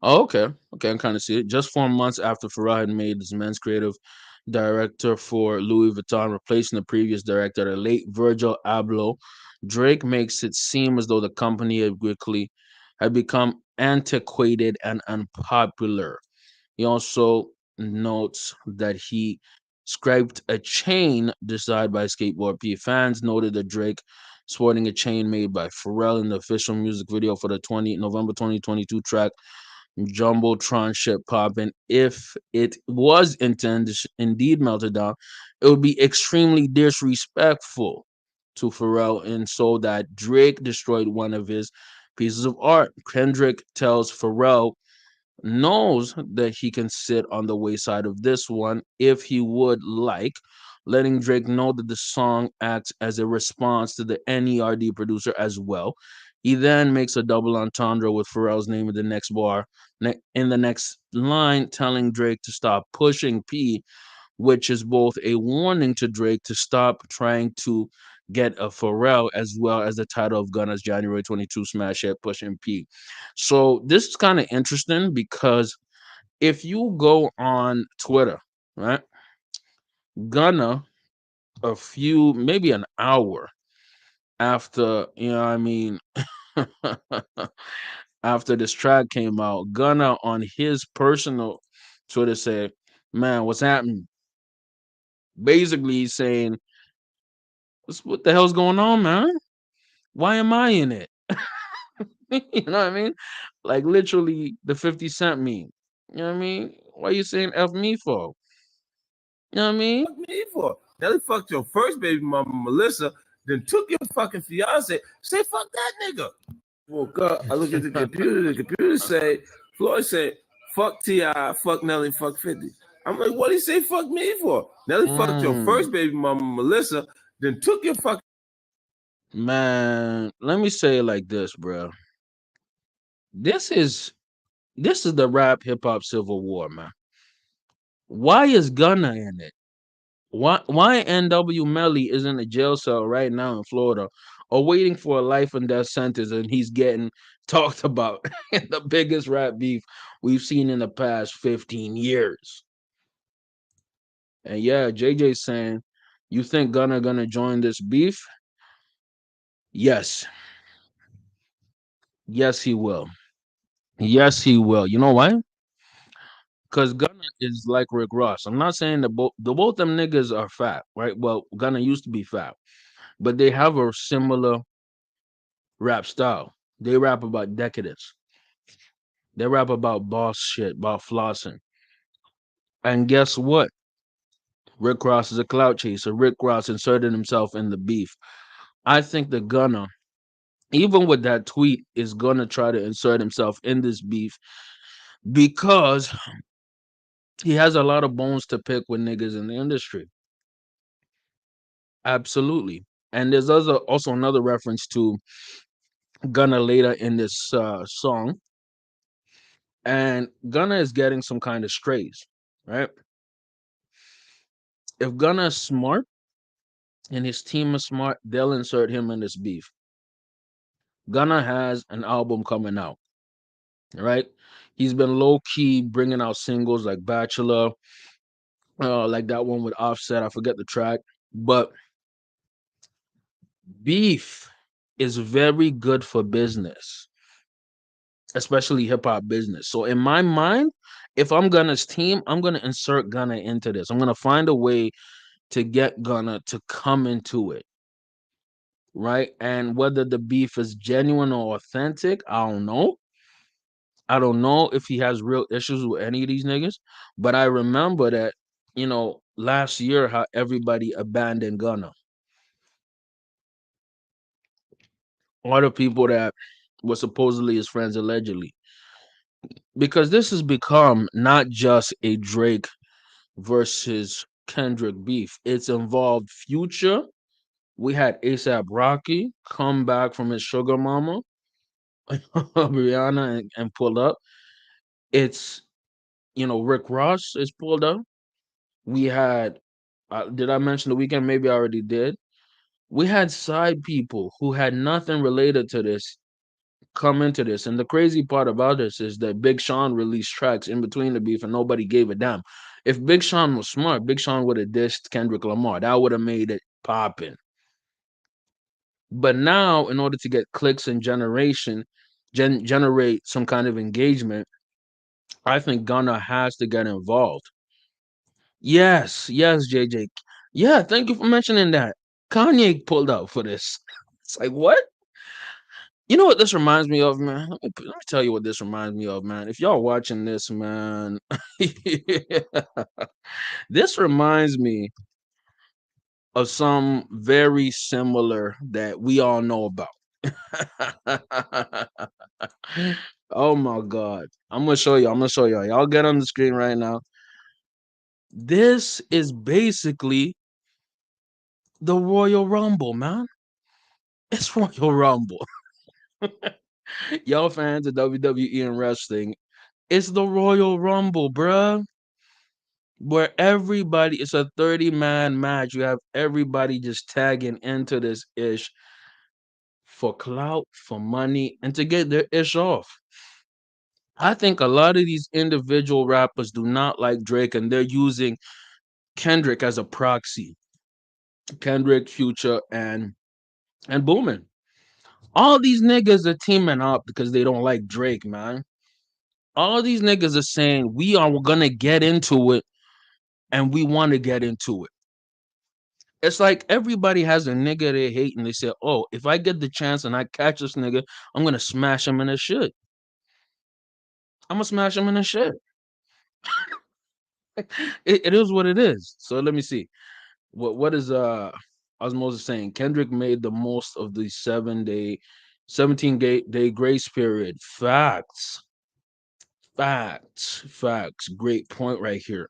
Oh, okay. Okay, I kind of see it. Just 4 months after Farah had made his men's creative director for Louis Vuitton, replacing the previous director, the late Virgil Abloh, Drake makes it seem as though the company had quickly had become antiquated and unpopular. He also notes that he scraped a chain designed by Skateboard P. Fans noted that Drake sporting a chain made by Pharrell in the official music video for the November 2022 track Jumbotron shit popping. If it was intended indeed melted down, it would be extremely disrespectful to Pharrell, and so that Drake destroyed one of his pieces of art. Kendrick tells Pharrell knows that he can sit on the wayside of this one if he would like, letting Drake know that the song acts as a response to the NERD producer as well. He then makes a double entendre with Pharrell's name in the next bar, in the next line, telling Drake to stop pushing P, which is both a warning to Drake to stop trying to get a Pharrell as well as the title of Gunna's January 22 smash hit Pushing P. So this is kind of interesting because if you go on Twitter, right, Gunna maybe an hour after, I mean, after this track came out, Gunna on his personal Twitter said, "Man, what's happening?" Basically, he's saying, "What the hell's going on, man? Why am I in it?" You know what I mean? Like literally the 50 Cent meme. You know what I mean? Why you saying F me for? You know what I mean? Fuck me for? Nelly fucked your first baby mama, Melissa, then took your fucking fiance. Say fuck that nigga. Woke up, I look at the computer say, Floyd said, fuck T.I., fuck Nelly, fuck 50. I'm like, what did he say fuck me for? Nelly fucked your first baby mama, Melissa, then took your fucking... Man, let me say it like this, bro. This is the rap hip hop civil war, man. Why is Gunna in it? Why NW Melly is in a jail cell right now in Florida, or waiting for a life and death sentence, and he's getting talked about in the biggest rap beef we've seen in the past 15 years? And yeah, JJ saying, you think Gunna gonna join this beef? Yes. Yes, he will. Yes, he will. You know why? Because Gunna is like Rick Ross. I'm not saying that both them niggas are fat, right? Well, Gunna used to be fat, but they have a similar rap style. They rap about decadence. They rap about boss shit, about flossing. And guess what? Rick Ross is a clout chaser. Rick Ross inserted himself in the beef. I think the Gunna, even with that tweet, is gonna try to insert himself in this beef because He has a lot of bones to pick with niggas in the industry. Absolutely. And there's also another reference to Gunna later in this song. And Gunna is getting some kind of strays, right? If Gunna is smart and his team is smart, they'll insert him in this beef. Gunna has an album coming out, right? He's been low key bringing out singles like Bachelor, like that one with Offset. I forget the track, but beef is very good for business, especially hip hop business. So in my mind, if I'm Gunna's team, I'm gonna insert Gunna into this. I'm gonna find a way to get Gunna to come into it, right? And whether the beef is genuine or authentic, I don't know. I don't know if he has real issues with any of these niggas, but I remember that, last year how everybody abandoned Gunna. All the people that were supposedly his friends allegedly. Because this has become not just a Drake versus Kendrick beef. It's involved Future. We had ASAP Rocky come back from his sugar mama, Rihanna, and pull up. It's, Rick Ross is pulled up. We had, did I mention the weekend? Maybe I already did. We had side people who had nothing related to this come into this. And the crazy part about this is that Big Sean released tracks in between the beef and nobody gave a damn. If Big Sean was smart, Big Sean would have dissed Kendrick Lamar. That would have made it popping. But now, in order to get clicks and generate some kind of engagement, I think Gunna has to get involved. Yes, yes, JJ. Yeah, thank you for mentioning that. Kanye pulled out for this. It's like, what? You know what this reminds me of, man? Let me tell you what this reminds me of, man. If y'all watching this, man, this reminds me of some very similar that we all know about. Oh my God. I'm gonna show you. I'm gonna show y'all. Y'all get on the screen right now. This is basically the Royal Rumble, man. It's Royal Rumble. Y'all fans of WWE and wrestling, it's the Royal Rumble, bruh. Where everybody, it's a 30-man match. You have everybody just tagging into this ish for clout, for money, and to get their ish off. I think a lot of these individual rappers do not like Drake and they're using Kendrick as a proxy. Kendrick, Future, and Boomin. All these niggas are teaming up because they don't like Drake, man. All these niggas are saying we are gonna get into it and we want to get into it. It's like everybody has a nigga they hate and they say, oh, if I get the chance and I catch this nigga, I'm gonna smash him in the shit. I'm gonna smash him in the shit. It is what it is. So let me see. What is Osmosis saying? Kendrick made the most of the 17 day grace period. Facts. Great point right here.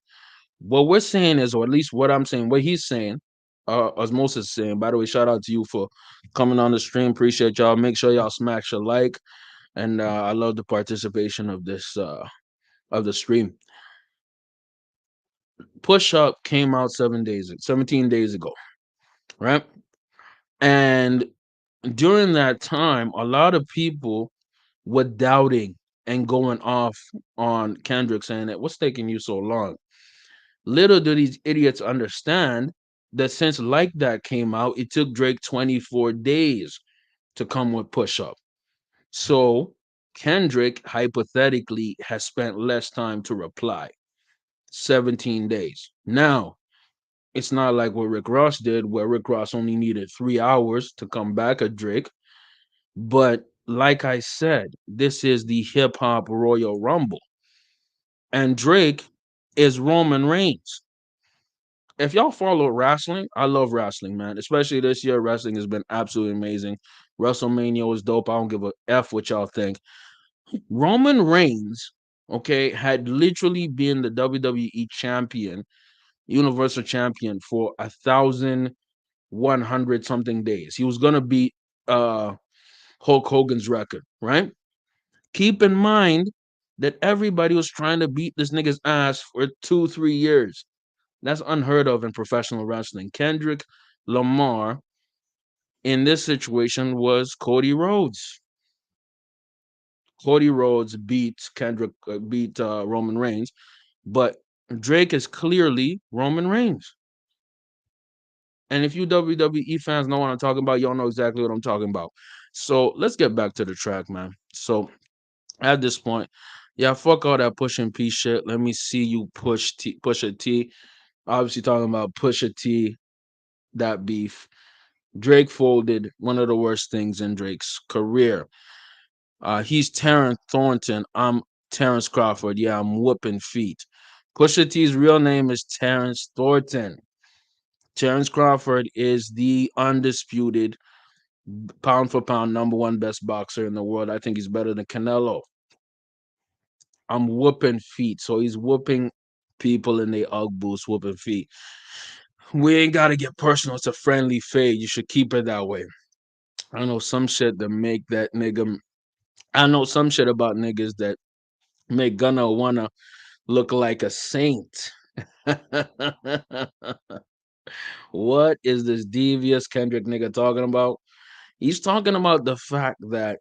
What we're saying is, or at least what I'm saying, what he's saying, Osmosis is saying. By the way, shout out to you for coming on the stream. Appreciate y'all. Make sure y'all smash a like, and I love the participation of this of the stream. Push Up came out 17 days ago, right? And during that time, a lot of people were doubting and going off on Kendrick, saying that what's taking you so long? Little do these idiots understand that since Like That came out, it took Drake 24 days to come with Push Up. So Kendrick hypothetically has spent less time to reply, 17 days. Now, it's not like what Rick Ross did, where Rick Ross only needed 3 hours to come back at Drake. But like I said, this is the hip hop Royal Rumble. And Drake is Roman Reigns. If y'all follow wrestling, I love wrestling, man. Especially this year, wrestling has been absolutely amazing. WrestleMania was dope. I don't give a F what y'all think. Roman Reigns okay, had literally been the WWE champion, Universal champion for 1,100 something days. He was gonna beat uh Hulk Hogan's record, right? Keep in mind that everybody was trying to beat this nigga's ass for 2, 3 years. That's unheard of in professional wrestling. Kendrick Lamar in this situation was Cody Rhodes. Cody Rhodes beat Roman Reigns, but Drake is clearly Roman Reigns. And if you WWE fans know what I'm talking about, y'all know exactly what I'm talking about. So let's get back to the track, man. So at this point, yeah, fuck all that pushing P shit. Let me see you push a T. Obviously talking about Pusha T, that beef. Drake folded, one of the worst things in Drake's career. He's Terrence Thornton. I'm Terrence Crawford. Yeah, I'm whooping feet. Pusha T's real name is Terrence Thornton. Terrence Crawford is the undisputed pound for pound number one best boxer in the world. I think he's better than Canelo. I'm whooping feet. So he's whooping people in the Ugg boots, whooping feet. We ain't got to get personal. It's a friendly fade. You should keep it that way. I know some shit that make that nigga. I know some shit about niggas that make Gunna wanna look like a saint. What is this devious Kendrick nigga talking about? He's talking about the fact that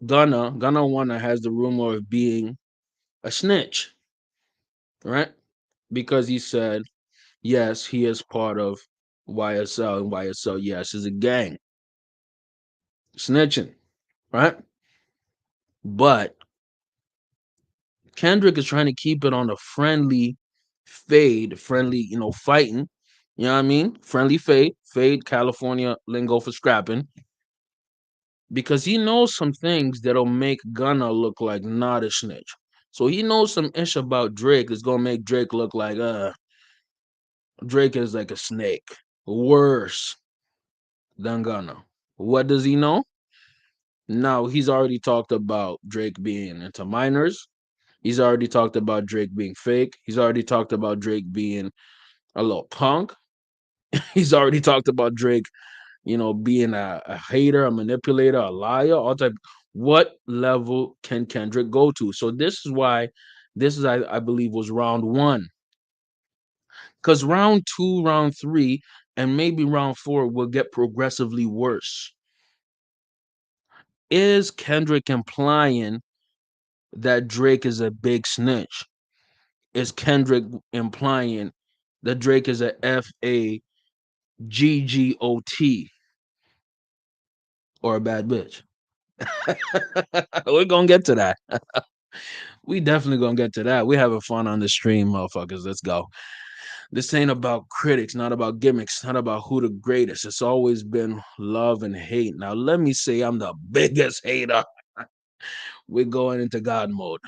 Gunna wanna has the rumor of being a snitch, right? Because he said, yes, he is part of YSL, and YSL, yes, is a gang. Snitching, right? But Kendrick is trying to keep it on a friendly fade, friendly, fighting. You know what I mean? Friendly fade, fade California lingo for scrapping. Because he knows some things that'll make Gunna look like not a snitch. So he knows some ish about Drake that's gonna make Drake look like Drake is like a snake. Worse than Gunna. What does he know? Now he's already talked about Drake being into minors. He's already talked about Drake being fake. He's already talked about Drake being a little punk. He's already talked about Drake, being a hater, a manipulator, a liar, all type. What level can Kendrick go to? So this is why I believe was round one. Because round two, round three, and maybe round four will get progressively worse. Is Kendrick implying that Drake is a big snitch? Is Kendrick implying that Drake is a FAGGOT or a bad bitch? We're gonna get to that. We definitely gonna get to that. We having fun on the stream, motherfuckers. Let's go. This ain't about critics, not about gimmicks, not about who the greatest. It's always been love and hate. Now let me say I'm the biggest hater. We're going into God mode.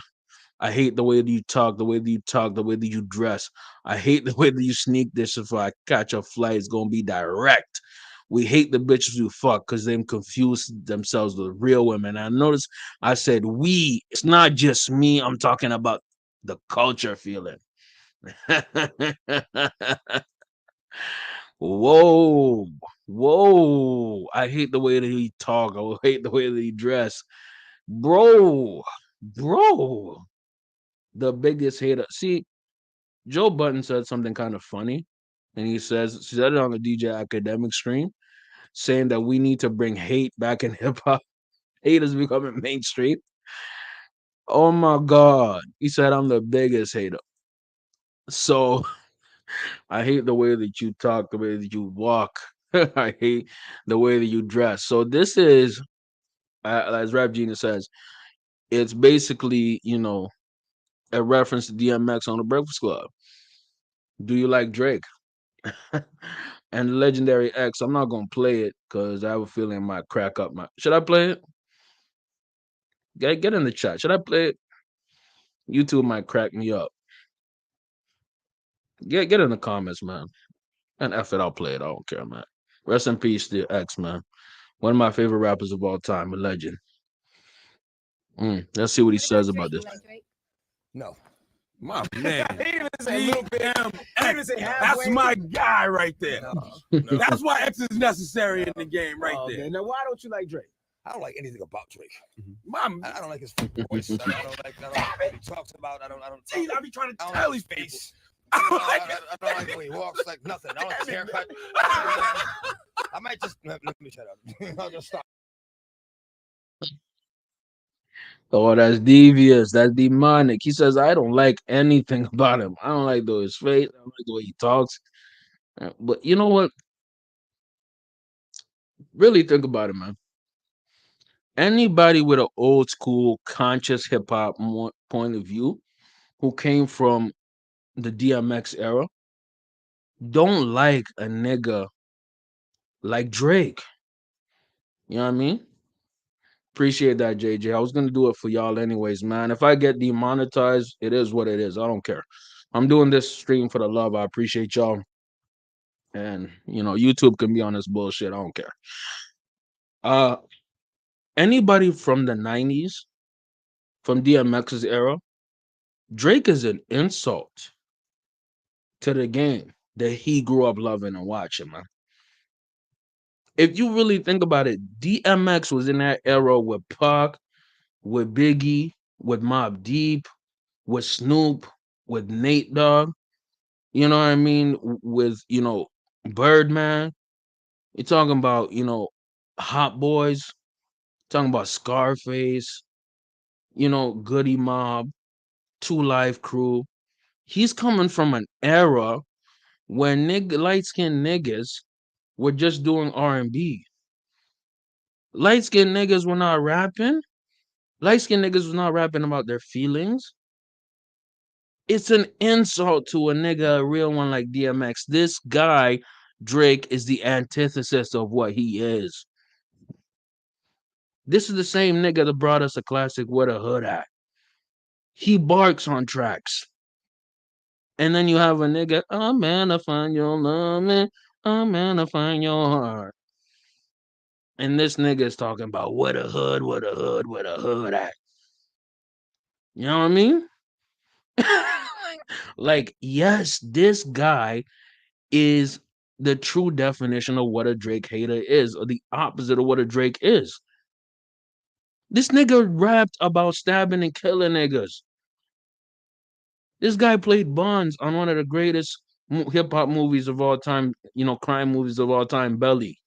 I hate the way that you talk, the way that you talk, the way that you dress. I hate the way that you sneak this. If I catch a flight, it's gonna be direct. We hate the bitches who fuck because they confuse themselves with real women. I notice I said we. It's not just me. I'm talking about the culture feeling. Whoa, whoa! I hate the way that he talk. I hate the way that he dress, bro, bro. The biggest hater. See, Joe Button said something kind of funny, and he said it on the DJ Academic stream, saying that we need to bring hate back in hip hop. Hate is becoming mainstream. Oh my god, he said I'm the biggest hater. So I hate the way that you talk, the way that you walk. I hate the way that you dress. So this is, as Rap Genius says, it's basically a reference to DMX on the Breakfast Club. Do you like Drake? And Legendary X. I'm not gonna play it because I have a feeling it might crack up my. Should I play it? Get in the chat. Should I play it? YouTube might crack me up. Get in the comments, man. And F it, I'll play it. I don't care, man. Rest in peace to X, man. One of my favorite rappers of all time, a legend. Let's see what he You says like about Drake? this. You like Drake? No. My man. He didn't even say a little bit. He didn't even say halfway. That's my guy right there. No. That's why X is necessary in the game right there. Man. Now, why don't you like Drake? I don't like anything about Drake. My I don't like his voice. I don't like what he talks about. I don't. I be trying to I don't tell like these his people. face. I don't like the way he walks. Like nothing. I don't like his haircut. I might just let me shut up. I'll just stop. Oh, that's devious. That's demonic. He says, I don't like anything about him. I don't like his face. I don't like the way he talks. But you know what? Really think about it, man. Anybody with an old school conscious hip hop point of view who came from the DMX era don't like a nigga like Drake. You know what I mean? Appreciate that, JJ. I was gonna do it for y'all anyways, man. If I get demonetized, it is what it is. I don't care. I'm doing this stream for the love. I appreciate y'all. And YouTube can be on this bullshit. I don't care. Uh Anybody from the 90s, from DMX's era, Drake is an insult to the game that he grew up loving and watching, man. If you really think about it, DMX was in that era with Pac, with Biggie, with Mobb Deep, with Snoop, with Nate Dogg. You know what I mean? With Birdman. You're talking about Hot Boys. Talking about Scarface. Goody Mob, Two Live Crew. He's coming from an era when light skinned niggas were just doing R&B. Light skinned niggas were not rapping. Light skinned niggas was not rapping about their feelings. It's an insult to a nigga, a real one like DMX. This guy, Drake, is the antithesis of what he is. This is the same nigga that brought us a classic Where the Hood At. He barks on tracks. And then you have a nigga, I'm man, I find your love, man. I'm man, I find your heart. And this nigga is talking about where the hood, where the hood, where the hood at. You know what I mean? Like, yes, this guy is the true definition of what a Drake hater is, or the opposite of what a Drake is. This nigga rapped about stabbing and killing niggas. This guy played Bonds on one of the greatest hip hop movies of all time, crime movies of all time, Belly.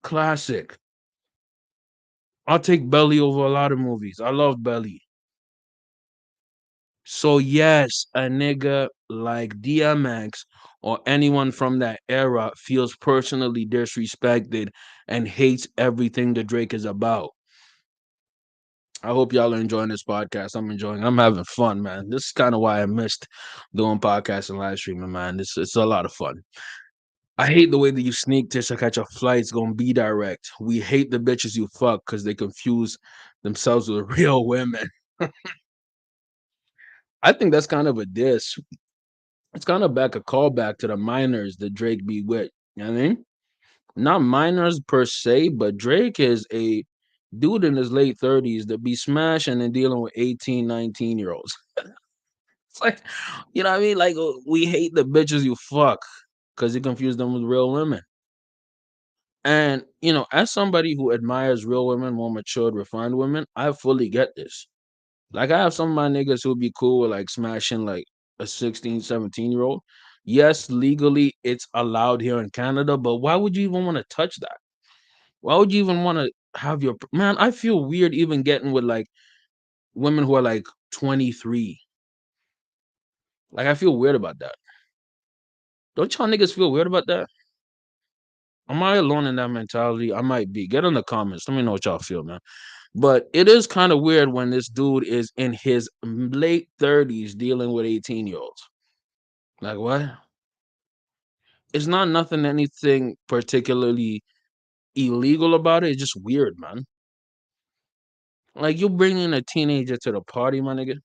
Classic. I'll take Belly over a lot of movies. I love Belly. So yes, a nigga like DMX or anyone from that era feels personally disrespected and hates everything that Drake is about. I hope y'all are enjoying this podcast. I'm enjoying. I'm having fun, man. This is kind of why I missed doing podcasts and live streaming, man. It's a lot of fun. I hate the way that you sneak to catch your flights, gonna be direct. We hate the bitches you fuck because they confuse themselves with real women. I think that's kind of a diss. It's kind of a callback to the minors that Drake be with. You know what I mean? Not minors per se, but Drake is a dude in his late 30s that be smashing and dealing with 18, 19-year-olds. It's like, you know what I mean? Like, we hate the bitches you fuck because you confuse them with real women. And, as somebody who admires real women, more matured, refined women, I fully get this. Like, I have some of my niggas who would be cool with like smashing like a 16, 17-year-old. Yes, legally it's allowed here in Canada, but why would you even want to touch that? Why would you even want to have your man? I feel weird even getting with like women who are like 23. Like, I feel weird about that. Don't y'all niggas feel weird about that? Am I alone in that mentality? I might be. Get in the comments. Let me know what y'all feel, man. But it is kind of weird when this dude is in his late 30s dealing with 18-year-olds. Like, what? It's not nothing, anything particularly illegal about it. It's just weird, man. Like, you bringing a teenager to the party, my nigga.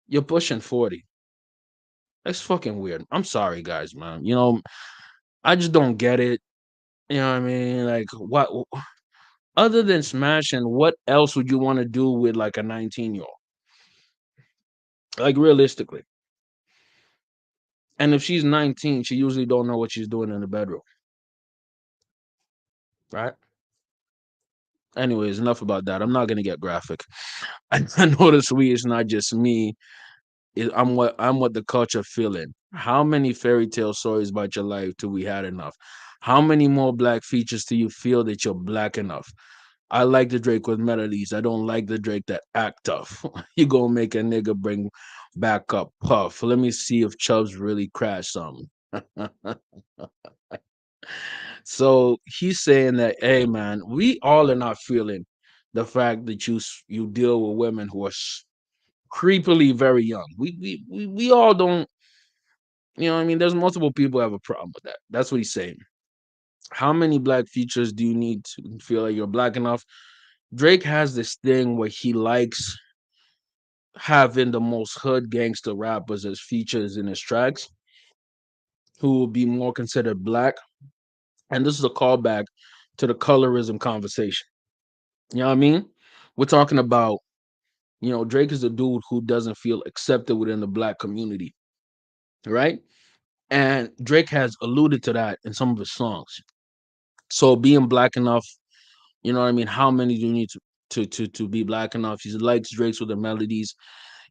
You're pushing 40. That's fucking weird. I'm sorry, guys, man. I just don't get it. You know what I mean? Like, what? Other than smashing, what else would you want to do with like a 19-year-old? Like realistically. And if she's 19, she usually don't know what she's doing in the bedroom, right? Anyways, enough about that. I'm not gonna get graphic. I know this week is not just me. I'm what the culture feeling. How many fairy tale stories about your life till we had enough? How many more black features do you feel that you're black enough? I like the Drake with melodies. I don't like the Drake that act tough. You gonna make a nigga bring back up Puff. Let me see if Chubbs really crashed something. So he's saying that, hey man, we all are not feeling the fact that you deal with women who are creepily very young. We all don't, you know what I mean? There's multiple people who have a problem with that. That's what he's saying. How many black features do you need to feel like you're black enough? Drake has this thing where he likes having the most hood gangster rappers as features in his tracks who will be more considered black. And this is a callback to the colorism conversation. You know what I mean? We're talking about, Drake is a dude who doesn't feel accepted within the black community, right? And Drake has alluded to that in some of his songs. So being black enough, you know what I mean? How many do you need to be black enough? He likes Drake's with the melodies.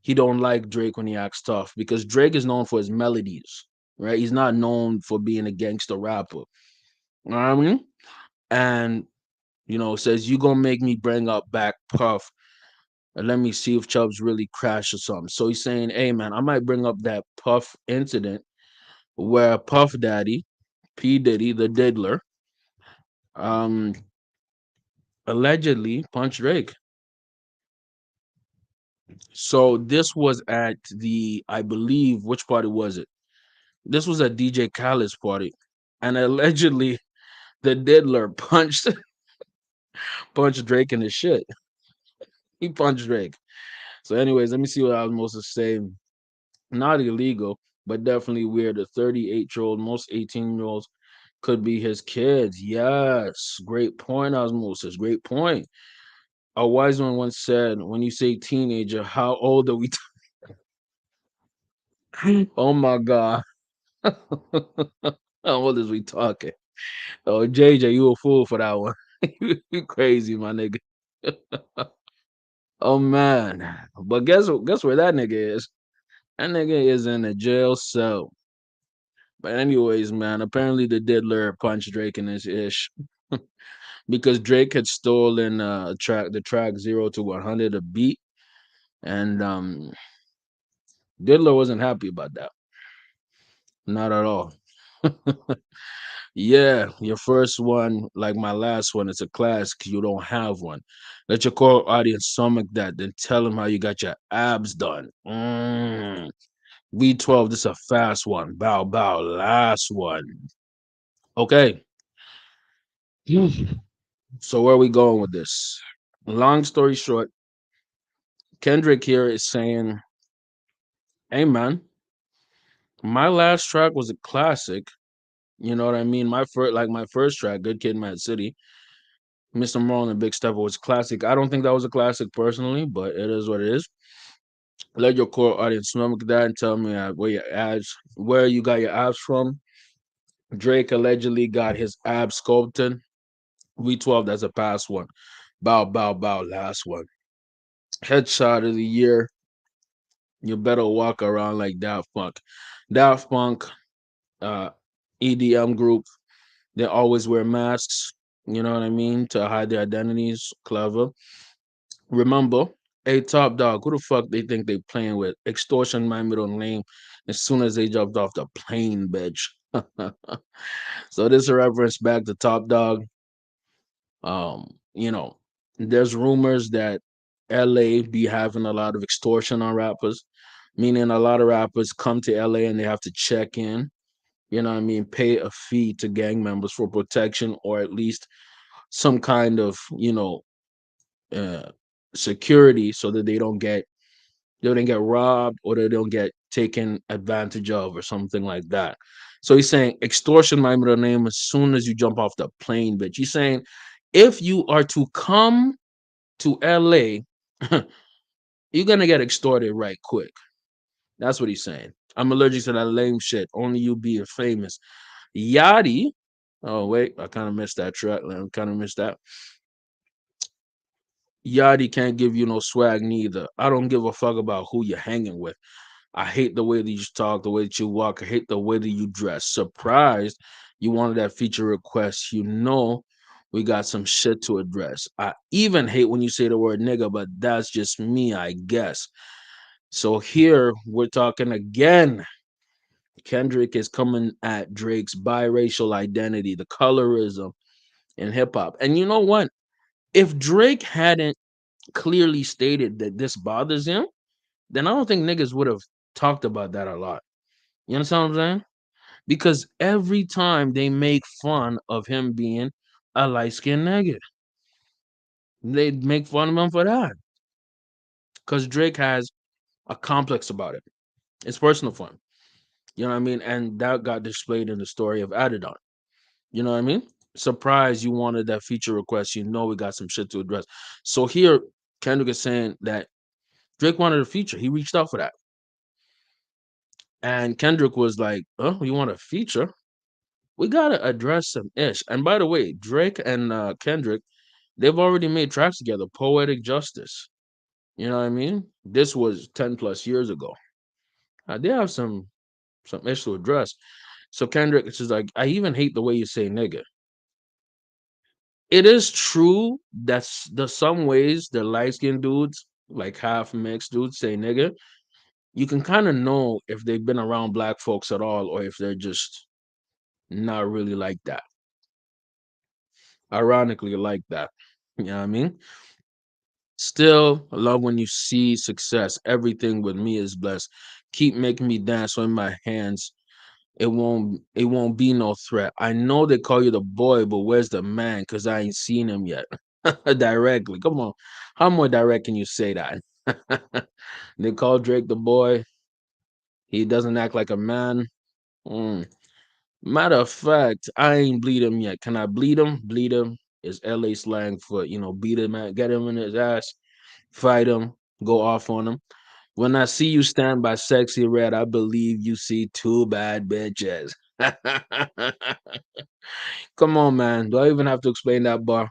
He don't like Drake when he acts tough because Drake is known for his melodies, right? He's not known for being a gangster rapper. You know what I mean? And says you gonna make me bring up back Puff and let me see if Chubbs really crashed or something. So he's saying, hey man, I might bring up that Puff incident where Puff Daddy, P. Diddy, the diddler, um, allegedly punched Drake. So this was at I believe, which party was it? This was at DJ Khaled's party. And allegedly the diddler punched Drake in the shit. He punched Drake. So, anyways, let me see what I was supposed to say. Not illegal, but definitely weird. A 38-year-old, most 18-year-olds could be his kids. Yes. Great point, Osmosis. Great point. A wise one once said, when you say teenager, how old are we? Oh my God. How old is we talking? Oh, JJ, you a fool for that one. You crazy, my nigga. Oh man. But guess where that nigga is? That nigga is in a jail cell. But anyways, man, apparently the diddler punched Drake in his ish because Drake had stolen the track 0 to 100 a beat, and Diddler wasn't happy about that. Not at all. Yeah, your first one, like my last one, it's a class 'cause you don't have one. Let your core audience stomach that, then tell them how you got your abs done. V12, this is a fast one. Bow, bow, last one. Okay. So where are we going with this? Long story short, Kendrick here is saying, hey man, my last track was a classic. You know what I mean? My first track, Good Kid, Mad City, Mr. Moral and Big Stepper was classic. I don't think that was a classic personally, but it is what it is. Let your core audience stomach that and tell me where you got your abs from. Drake allegedly got his abs sculpted. V12, that's a past one. Bow, bow, bow, last one. Headshot of the year. You better walk around like Daft Punk. Daft Punk, uh, EDM group, they always wear masks, you know what I mean, to hide their identities. Clever. Remember, a top dog, who the fuck they think they playing with? Extortion, my middle name, as soon as they jumped off the plane, bitch. So this is a reference back to Top Dog. You know, there's rumors that LA be having a lot of extortion on rappers, meaning a lot of rappers come to LA and they have to check in, you know what I mean, pay a fee to gang members for protection or at least some kind of, uh, security so that they don't get robbed or they don't get taken advantage of or something like that. So he's saying extortion my middle name as soon as you jump off the plane, bitch. He's saying If you are to come to LA, you're gonna get extorted right quick. That's what he's saying. I'm allergic to that lame shit. Only you being famous. Yachty. Oh wait, I kind of missed that track. I kind of missed that. Yachty can't give you no swag neither. I don't give a fuck about who you're hanging with. I hate the way that you talk, the way that you walk. I hate the way that you dress. Surprised you wanted that feature request. You know we got some shit to address. I even hate when you say the word nigga, but that's just me, I guess. So here we're talking again. Kendrick is coming at Drake's biracial identity, the colorism in hip hop. And you know what? If Drake hadn't clearly stated that this bothers him, then I don't think niggas would have talked about that a lot. You understand what I'm saying? Because every time they make fun of him being a light skinned nigga, they make fun of him for that. Because Drake has a complex about it. It's personal fun. You know what I mean? And that got displayed in the story of Adidon. You know what I mean? Surprise, you wanted that feature request. You know we got some shit to address. So here, Kendrick is saying that Drake wanted a feature. He reached out for that. And Kendrick was like, oh, you want a feature? We gotta address some ish. And by the way, Drake and Kendrick, they've already made tracks together. Poetic Justice. You know what I mean? This was 10 plus years ago. They have some ish to address. So Kendrick is just like, I even hate the way you say nigga. It is true that the some ways the light skinned dudes, like half mixed dudes, say nigga. You can kind of know if they've been around black folks at all or if they're just not really like that. Ironically, like that. You know what I mean? Still, I love when you see success. Everything with me is blessed. Keep making me dance with my hands. It won't be no threat. I know they call you the boy, but where's the man? Cause I ain't seen him yet. Directly. Come on. How more direct can you say that? They call Drake the boy. He doesn't act like a man. Mm. Matter of fact, I ain't bleed him yet. Can I bleed him? Bleed him is LA slang for, beat him, man, get him in his ass, fight him, go off on him. When I see you stand by Sexyy Red, I believe you see two bad bitches. Come on, man. Do I even have to explain that bar?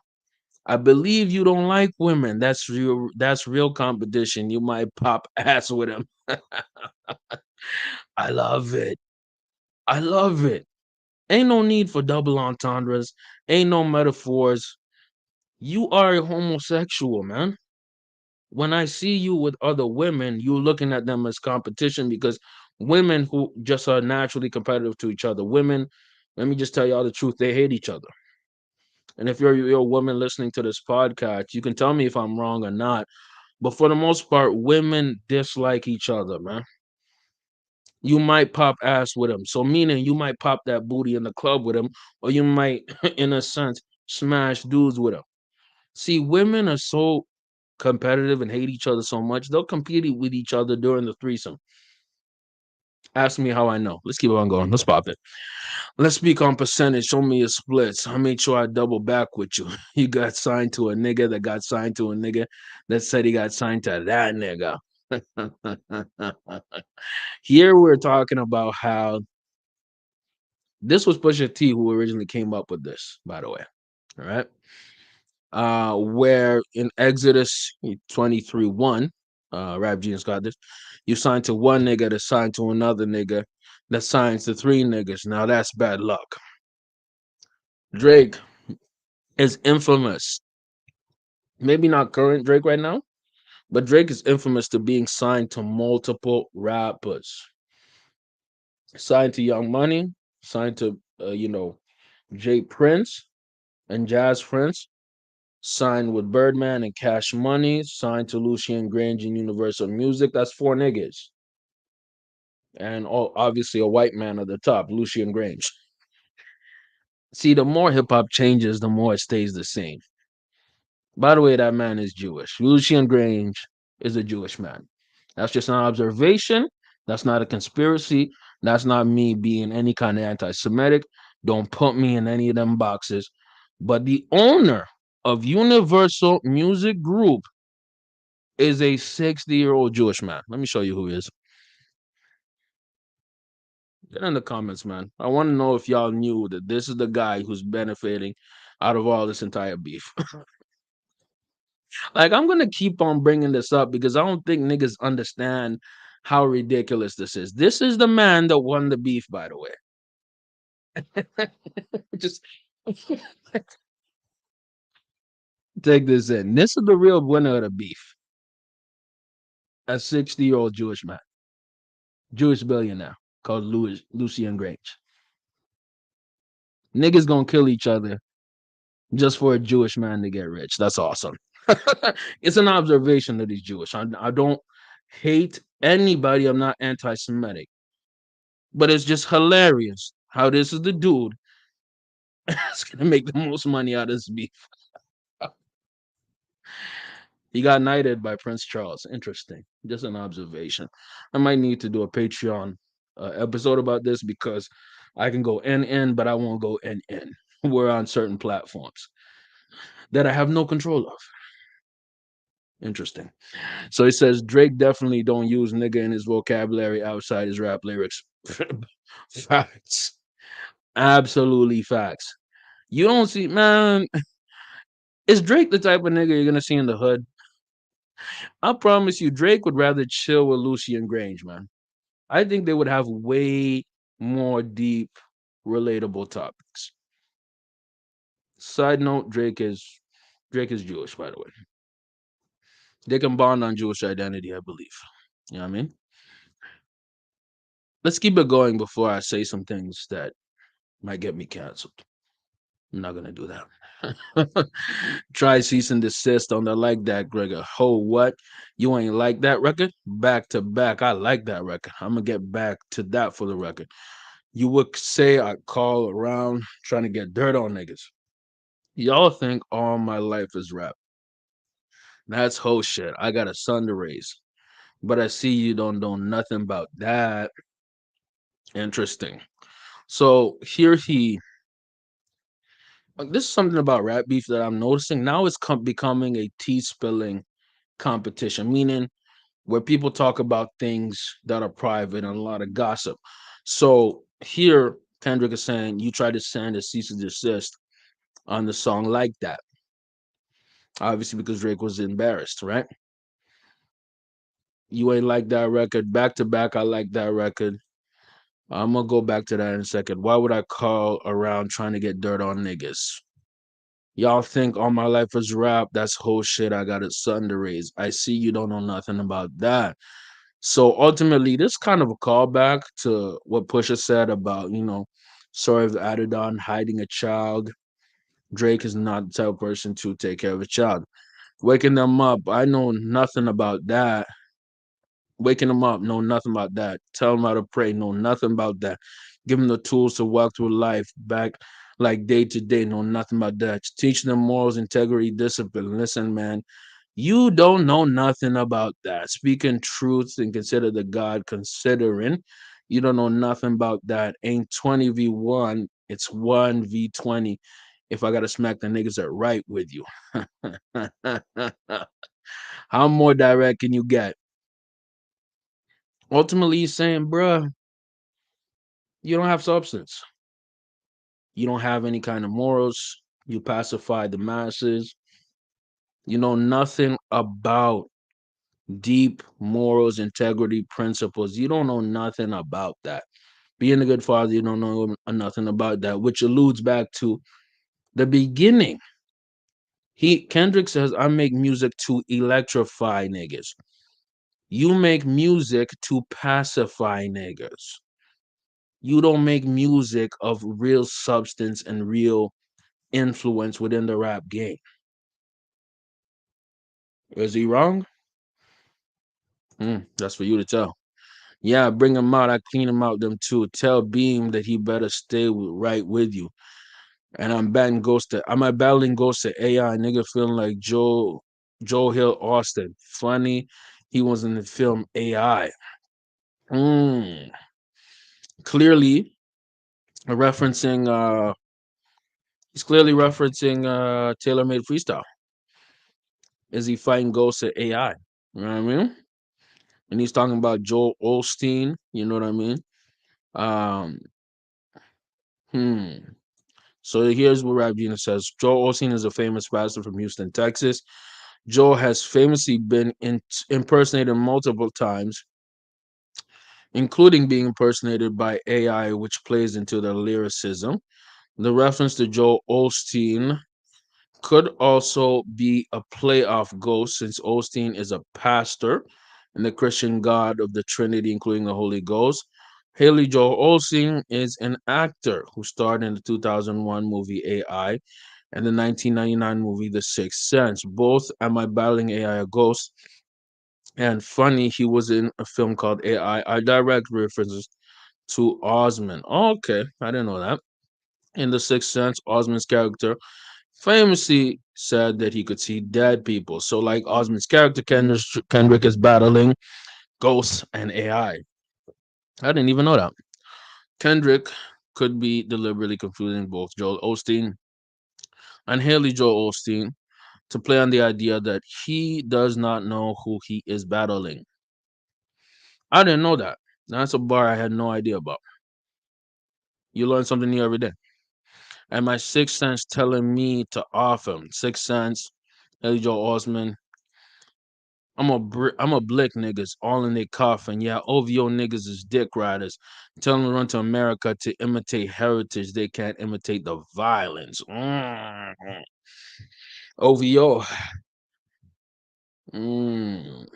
I believe you don't like women. That's real competition. You might pop ass with him. I love it. I love it. Ain't no need for double entendres. Ain't no metaphors. You are a homosexual, man. When I see you with other women, you're looking at them as competition because women who just are naturally competitive to each other. Women, let me just tell y'all the truth, they hate each other. And if you're a woman listening to this podcast, you can tell me if I'm wrong or not. But for the most part, women dislike each other, man. You might pop ass with them. So meaning you might pop that booty in the club with them, or you might, in a sense, smash dudes with them. See, women are so competitive and hate each other so much, they'll compete with each other during the threesome. Ask me how I know. Let's keep on going. Let's pop it. Let's speak on percentage. Show me your splits. I made sure I double back with you. You got signed to a nigga that got signed to a nigga that said he got signed to that nigga. Here we're talking about how this was Pusha T who originally came up with this, by the way. All right. Where in Exodus 23:1, Rap Genius got this. You sign to one nigga that signed to another nigga that signs to three niggas. Now that's bad luck. Drake is infamous. Maybe not current Drake right now, but Drake is infamous to being signed to multiple rappers. Signed to Young Money, signed to Jay Prince and Jazz Prince, signed with Birdman and Cash Money, signed to Lucian Grange and Universal Music. That's four niggas. And obviously a white man at the top, Lucian Grange. See, the more hip hop changes, the more it stays the same. By the way, that man is Jewish. Lucian Grange is a Jewish man. That's just an observation. That's not a conspiracy. That's not me being any kind of anti Semitic. Don't put me in any of them boxes. But the owner of Universal Music Group is a 60-year-old Jewish man. Let me show you who he is. Get in the comments, man. I want to know if y'all knew that this is the guy who's benefiting out of all this entire beef. Like, I'm gonna keep on bringing this up because I don't think niggas understand how ridiculous this is. This is the man that won the beef, by the way. Just take this in. This is the real winner of the beef. A 60-year-old Jewish man, Jewish billionaire called Lucian Grange. Niggas gonna kill each other just for a Jewish man to get rich. That's awesome. It's an observation that he's Jewish. I don't hate anybody. I'm not anti-Semitic, but it's just hilarious how this is the dude that's gonna make the most money out of this beef. He got knighted by Prince Charles. Interesting. Just an observation. I might need to do a Patreon episode about this because I can go in, but I won't go in. We're on certain platforms that I have no control of. Interesting. So he says Drake definitely don't use nigga in his vocabulary outside his rap lyrics. Facts. Absolutely facts. You don't see, man. Is Drake the type of nigga you're gonna see in the hood? I promise you, Drake would rather chill with Lucian Grange, man. I think they would have way more deep, relatable topics. Side note, Drake is Jewish, by the way. They can bond on Jewish identity, I believe. You know what I mean? Let's keep it going before I say some things that might get me canceled. I'm not gonna do that. Try cease and desist on the like that, Gregor. Oh, what? You ain't like that record? Back to back. I like that record. I'm gonna get back to that for the record. You would say I call around trying to get dirt on niggas. Y'all think all my life is rap. That's whole shit. I got a son to raise. But I see you don't know nothing about that. Interesting. So here this is something about rap beef that I'm noticing. Now it's becoming a tea spilling competition, meaning where people talk about things that are private and a lot of gossip. So here, Kendrick is saying you try to send a cease and desist on the song like that. Obviously, because Drake was embarrassed, right? You ain't like that record. Back to back, I like that record. I'm gonna go back to that in a second. Why would I call around trying to get dirt on niggas? Y'all think all my life is rap. That's whole shit. I got a son to raise. I see you don't know nothing about that. So ultimately, this kind of a callback to what Pusha said about, sorry if added on hiding a child. Drake is not the type of person to take care of a child. Waking them up, I know nothing about that. Waking them up, know nothing about that. Tell them how to pray, know nothing about that. Give them the tools to walk through life back like day to day, know nothing about that. Teach them morals, integrity, discipline. Listen, man, you don't know nothing about that. Speaking truth and consider the God considering. You don't know nothing about that. Ain't 20v1, it's 1v20. If I gotta smack the niggas that right with you. How more direct can you get? Ultimately, he's saying, bruh, you don't have substance. You don't have any kind of morals. You pacify the masses. You know nothing about deep morals, integrity, principles. You don't know nothing about that. Being a good father, you don't know nothing about that, which alludes back to the beginning. Kendrick says, I make music to electrify niggas. You make music to pacify niggas. You don't make music of real substance and real influence within the rap game. Is he wrong? That's for you to tell. Yeah, bring him out. I clean him out them too. Tell Beam that he better stay right with you. And I'm battling ghost to AI. Nigga feeling like Joe Hill Austin. Funny. He was in the film AI. Clearly referencing He's clearly referencing tailor-made freestyle. Is he fighting ghosts at AI? You know what I mean? And he's talking about Joel Osteen. You know what I mean? Um, hmm. So here's what Rap Genius says. Joel Osteen is a famous pastor from Houston, Texas. Joel has famously been impersonated multiple times, including being impersonated by AI, which plays into the lyricism. The reference to Joel Osteen could also be a play off Ghost, since Osteen is a pastor and the Christian God of the Trinity, including the Holy Ghost. Haley Joel Osteen is an actor who starred in the 2001 movie AI and the 1999 movie The Sixth Sense. Both Am I Battling AI a Ghost? And funny, he was in a film called AI. I direct references to Osmond. Oh, okay, I didn't know that. In The Sixth Sense, Osmond's character famously said that he could see dead people. So, like Osmond's character, Kendrick is battling ghosts and AI. I didn't even know that. Kendrick could be deliberately confusing both Joel Osteen and Haley Joel Osteen to play on the idea that he does not know who he is battling. I didn't know that. That's a bar I had no idea about. You learn something new every day. And my sixth sense telling me to off him. Sixth sense, Haley Joel Osman, I'm a blick niggas all in their coffin. Yeah, OVO niggas is dick riders. Tell them to run to America to imitate heritage. They can't imitate the violence. OVO. Mm.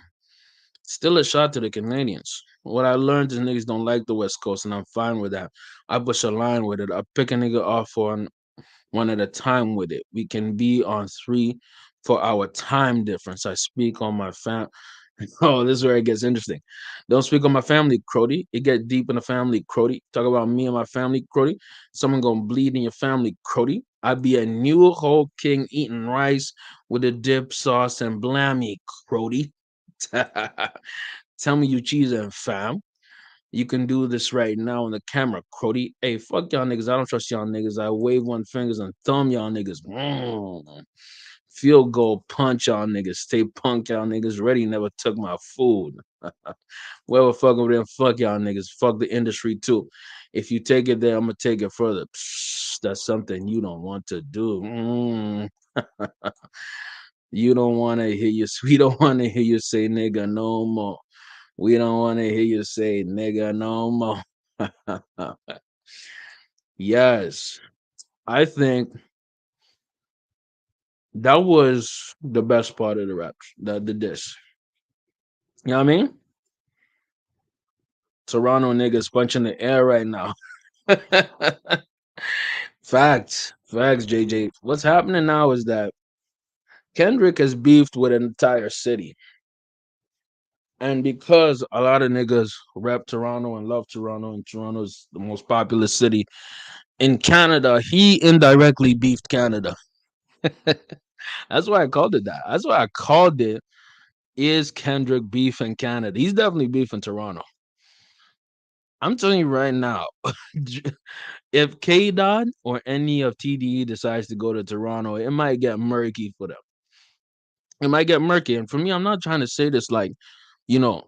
Still a shot to the Canadians. What I learned is niggas don't like the West Coast, and I'm fine with that. I push a line with it. I pick a nigga off on one at a time with it. We can be on three for our time difference. I speak on my fam. Oh, this is where it gets interesting. Don't speak on my family, CRODIE. It get deep in the family, CRODIE. Talk about me and my family, CRODIE. Someone gonna bleed in your family, CRODIE. I be a new whole king eating rice with a dip sauce and blammy, CRODIE. Tell me you cheesing, fam. You can do this right now on the camera, CRODIE. Hey, fuck y'all niggas. I don't trust y'all niggas. I wave one fingers and thumb y'all niggas. Field goal punch y'all niggas. Stay punk y'all niggas. Ready never took my food. Whoever fuck over there, fuck y'all niggas. Fuck the industry too. If you take it there, I'm gonna take it further. Psh, that's something you don't want to do. You don't want to hear you. We don't want to hear you say nigga no more. We don't want to hear you say nigga no more. Yes, I think that was the best part of the rap, the diss. You know what I mean? Toronto niggas punching the air right now. Facts, JJ. What's happening now is that Kendrick has beefed with an entire city. And because a lot of niggas rep Toronto and love Toronto, and Toronto's the most populous city in Canada, he indirectly beefed Canada. That's why I called it that. That's why I called it is Kendrick beef in Canada. He's definitely beef in Toronto. I'm telling you right now, if K.Dot or any of TDE decides to go to Toronto, it might get murky for them. It might get murky. And for me, I'm not trying to say this like, you know,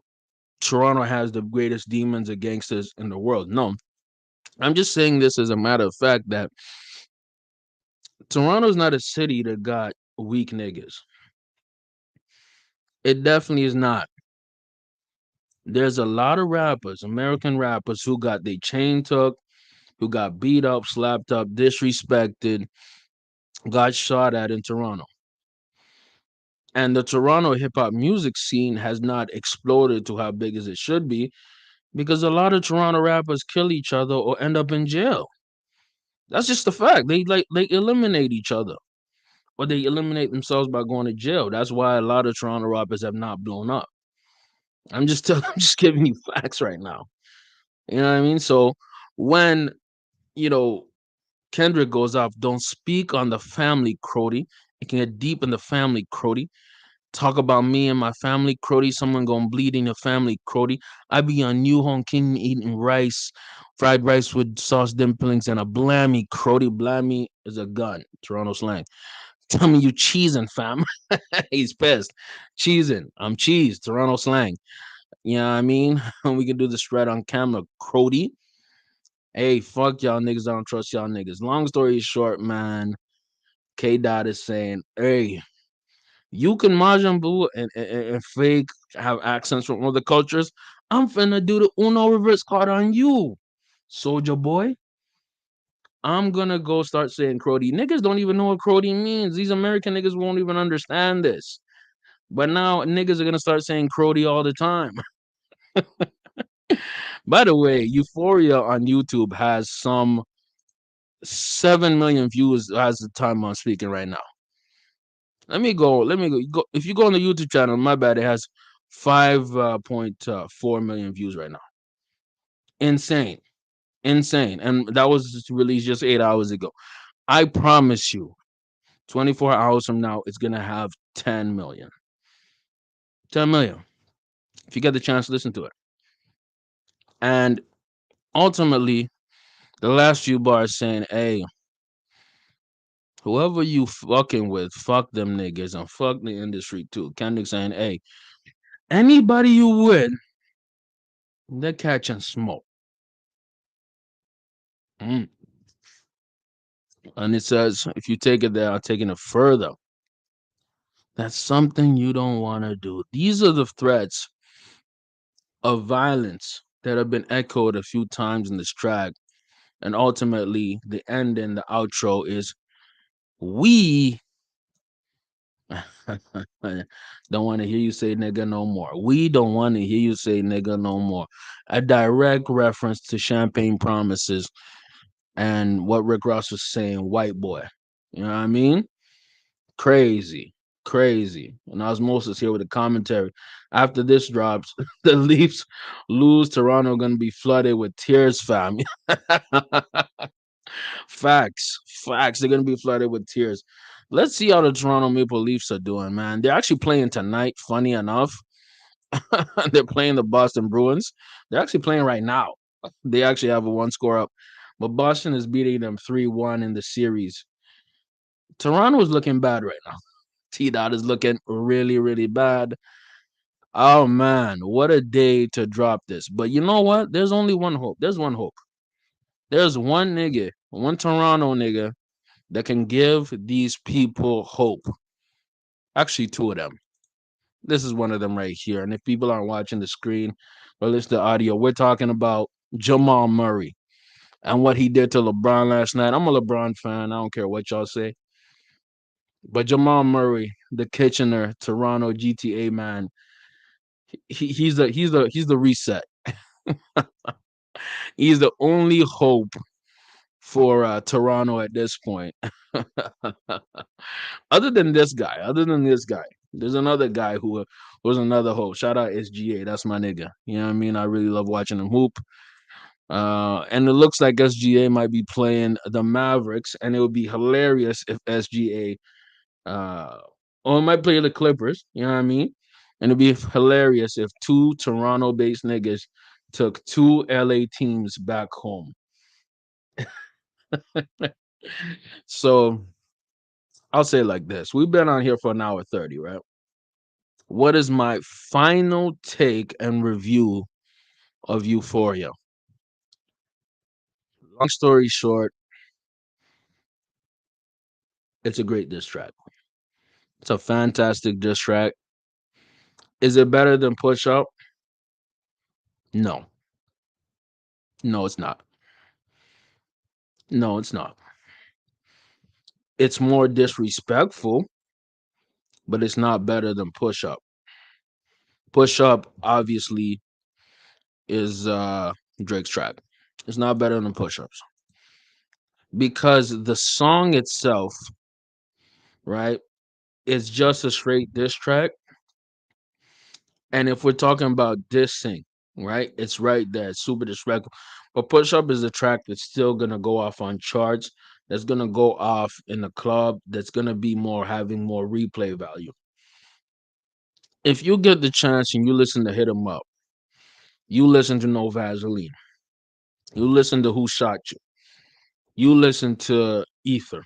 Toronto has the greatest demons and gangsters in the world. No, I'm just saying this as a matter of fact that Toronto's not a city that got weak niggas. It definitely is not. There's a lot of rappers, American rappers, who got their chain took, who got beat up, slapped up, disrespected, got shot at in Toronto. And the Toronto hip hop music scene has not exploded to how big as it should be because a lot of Toronto rappers kill each other or end up in jail. That's just the fact. They eliminate each other or they eliminate themselves by going to jail. That's why a lot of Toronto rappers have not blown up. I'm just giving you facts right now. You know what I mean? So when you know Kendrick goes off, don't speak on the family, CRODIE. It can get deep in the family, CRODIE. Talk about me and my family, CRODIE. Someone gonna bleed in your family, CRODIE. I be on New Home King eating rice Fried rice with sauce dumplings and a blammy. Crody blammy is a gun. Toronto slang. Tell me you cheesing, fam. He's pissed. Cheesing. I'm cheese. Toronto slang. You know what I mean? We can do this right on camera. Crody. Hey, fuck y'all niggas. I don't trust y'all niggas. Long story short, man. K.Dot is saying, hey, you can Majin Buu and fake have accents from other cultures. I'm finna do the Uno reverse card on you, soldier boy. I'm gonna go start saying Crody. Niggas don't even know what Crody means. These American niggas won't even understand this. But now niggas are gonna start saying Crody all the time. By the way, Euphoria on YouTube has some 7 million views as the time I'm speaking right now. Let me go. Let me go. If you go on the YouTube channel, my bad, it has 5.4 million views right now. Insane, insane, and that was released just 8 hours ago. I promise you, 24 hours from now, it's gonna have 10 million. 10 million. If you get the chance to listen to it, and ultimately, the last few bars saying, "Hey, whoever you fucking with, fuck them niggas and fuck the industry too." Kendrick saying, "Hey, anybody you with, they're catching smoke." Mm. And it says, if you take it there, I'm taking it further. That's something you don't want to do. These are the threats of violence that have been echoed a few times in this track. And ultimately, the end and the outro is we don't want to hear you say nigga no more. We don't want to hear you say nigga no more. A direct reference to Champagne Promises and what Rick Ross was saying, white boy. You know what I mean? Crazy, crazy. And Osmosis here with the commentary. After this drops, the Leafs lose. Toronto gonna be flooded with tears, fam. Facts, facts. They're gonna be flooded with tears. Let's see how the Toronto Maple Leafs are doing, man. They're actually playing tonight. Funny enough, they're playing the Boston Bruins. They're actually playing right now. They actually have a one score up, but Boston is beating them 3-1 in the series. Toronto is looking bad right now. T.B.B is looking really, really bad. Oh man, what a day to drop this. But you know what? There's only one hope. There's one hope. There's one nigga, one Toronto nigga that can give these people hope. Actually, two of them. This is one of them right here. And if people aren't watching the screen or listen to audio, we're talking about Jamal Murray and what he did to LeBron last night. I'm a LeBron fan. I don't care what y'all say. But Jamal Murray, the Kitchener, Toronto GTA man, he's the reset. He's the only hope for Toronto at this point. Other than this guy, there's another guy who was another hope. Shout out SGA, that's my nigga. You know what I mean? I really love watching him hoop. And it looks like SGA might be playing the Mavericks, and it would be hilarious if SGA, or it might play the Clippers. You know what I mean? And it'd be hilarious if two Toronto-based niggas took two LA teams back home. So I'll say it like this: we've been on here for an hour 30, right? What is my final take and review of Euphoria? Long story short, it's a great diss track. It's a fantastic diss track. Is it better than Push Up? No. No, it's not. No, it's not. It's more disrespectful, but it's not better than Push Up. Push Up obviously is Drake's track. It's not better than Push Ups because the song itself, right, is just a straight diss track. And if we're talking about dissing, right, it's right there. It's super disrespectful. But Push Up is a track that's still gonna go off on charts. That's gonna go off in the club. That's gonna be more having more replay value. If you get the chance and you listen to Hit 'Em Up, you listen to No Vaseline. You listen to Who Shot You. You listen to Ether.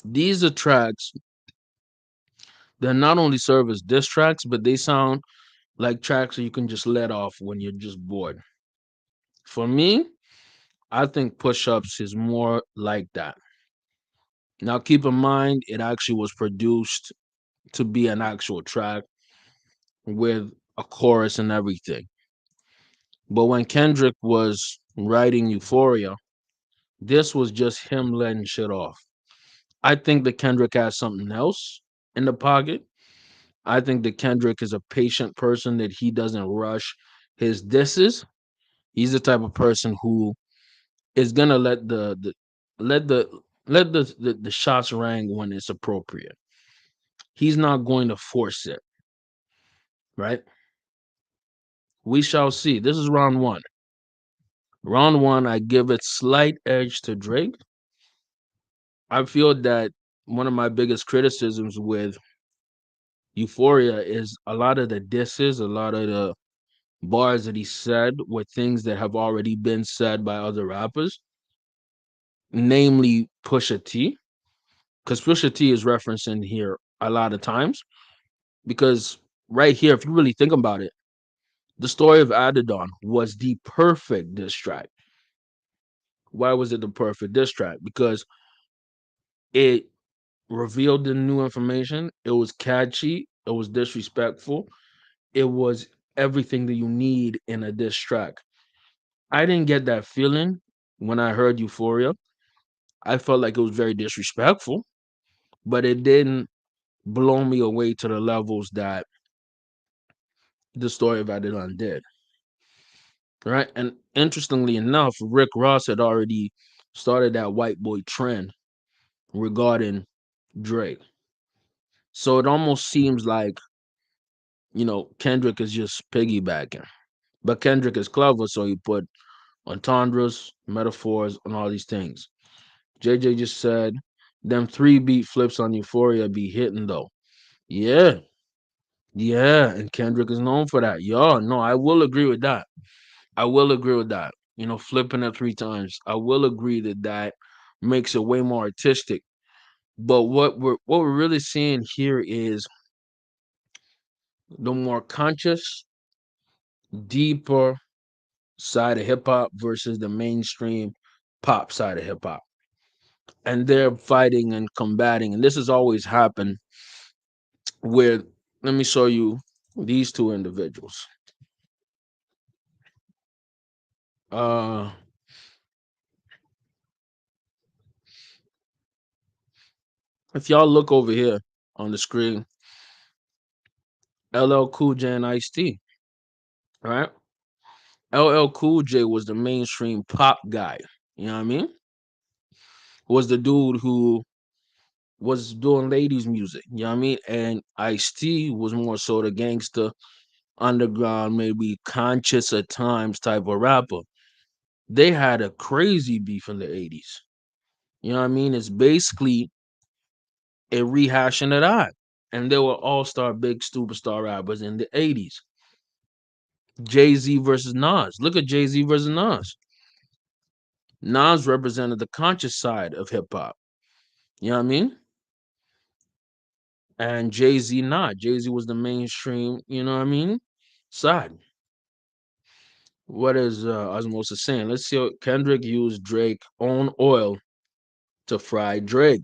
These are tracks that not only serve as diss tracks, but they sound like tracks that you can just let off when you're just bored. For me, I think Push Ups is more like that. Now, keep in mind, it actually was produced to be an actual track with a chorus and everything. But when Kendrick was writing Euphoria, this was just him letting shit off. I think that Kendrick has something else in the pocket. I think that Kendrick is a patient person, that he doesn't rush his disses. He's the type of person who is gonna let the let the shots ring when it's appropriate. He's not going to force it, right? We shall see. This is round one. Round one, I give it slight edge to Drake. I feel that one of my biggest criticisms with Euphoria is a lot of the disses, a lot of the bars that he said were things that have already been said by other rappers, namely Pusha T, because Pusha T is referencing here a lot of times. Because right here, if you really think about it, the story of Adidon was the perfect diss track. Why was it the perfect diss track? Because it revealed the new information. It was catchy. It was disrespectful. It was everything that you need in a diss track. I didn't get that feeling when I heard Euphoria. I felt like it was very disrespectful, but it didn't blow me away to the levels that the story of Adidon did. Right. And interestingly enough, Rick Ross had already started that white boy trend regarding Drake. So it almost seems like, Kendrick is just piggybacking. But Kendrick is clever, so he put entendres, metaphors, and all these things. JJ just said, them 3 beat flips on Euphoria be hitting though. Yeah, yeah, and Kendrick is known for that. Yeah, no, I will agree with that. I will agree with that. Flipping it 3 times. I will agree that that makes it way more artistic. But what we're really seeing here is the more conscious, deeper side of hip hop versus the mainstream pop side of hip hop. And they're fighting and combating. And this has always happened with, let me show you these two individuals. Uh if y'all look over here on the screen, LL Cool J and Ice T, right? LL Cool J was the mainstream pop guy. You know what I mean? Was the dude who was doing ladies music. You know what I mean? And Ice T was more so the gangster, underground, maybe conscious at times type of rapper. They had a crazy beef in the 80s. You know what I mean? It's basically a rehashing of that. And they were all-star big superstar rappers in the 80s. Jay-Z versus Nas. Look at Jay-Z versus Nas. Nas represented the conscious side of hip hop. You know what I mean? And Jay-Z not. Jay-Z was the mainstream, you know what I mean? Side. What is Osmosis saying? Let's see what Kendrick used Drake own oil to fry Drake.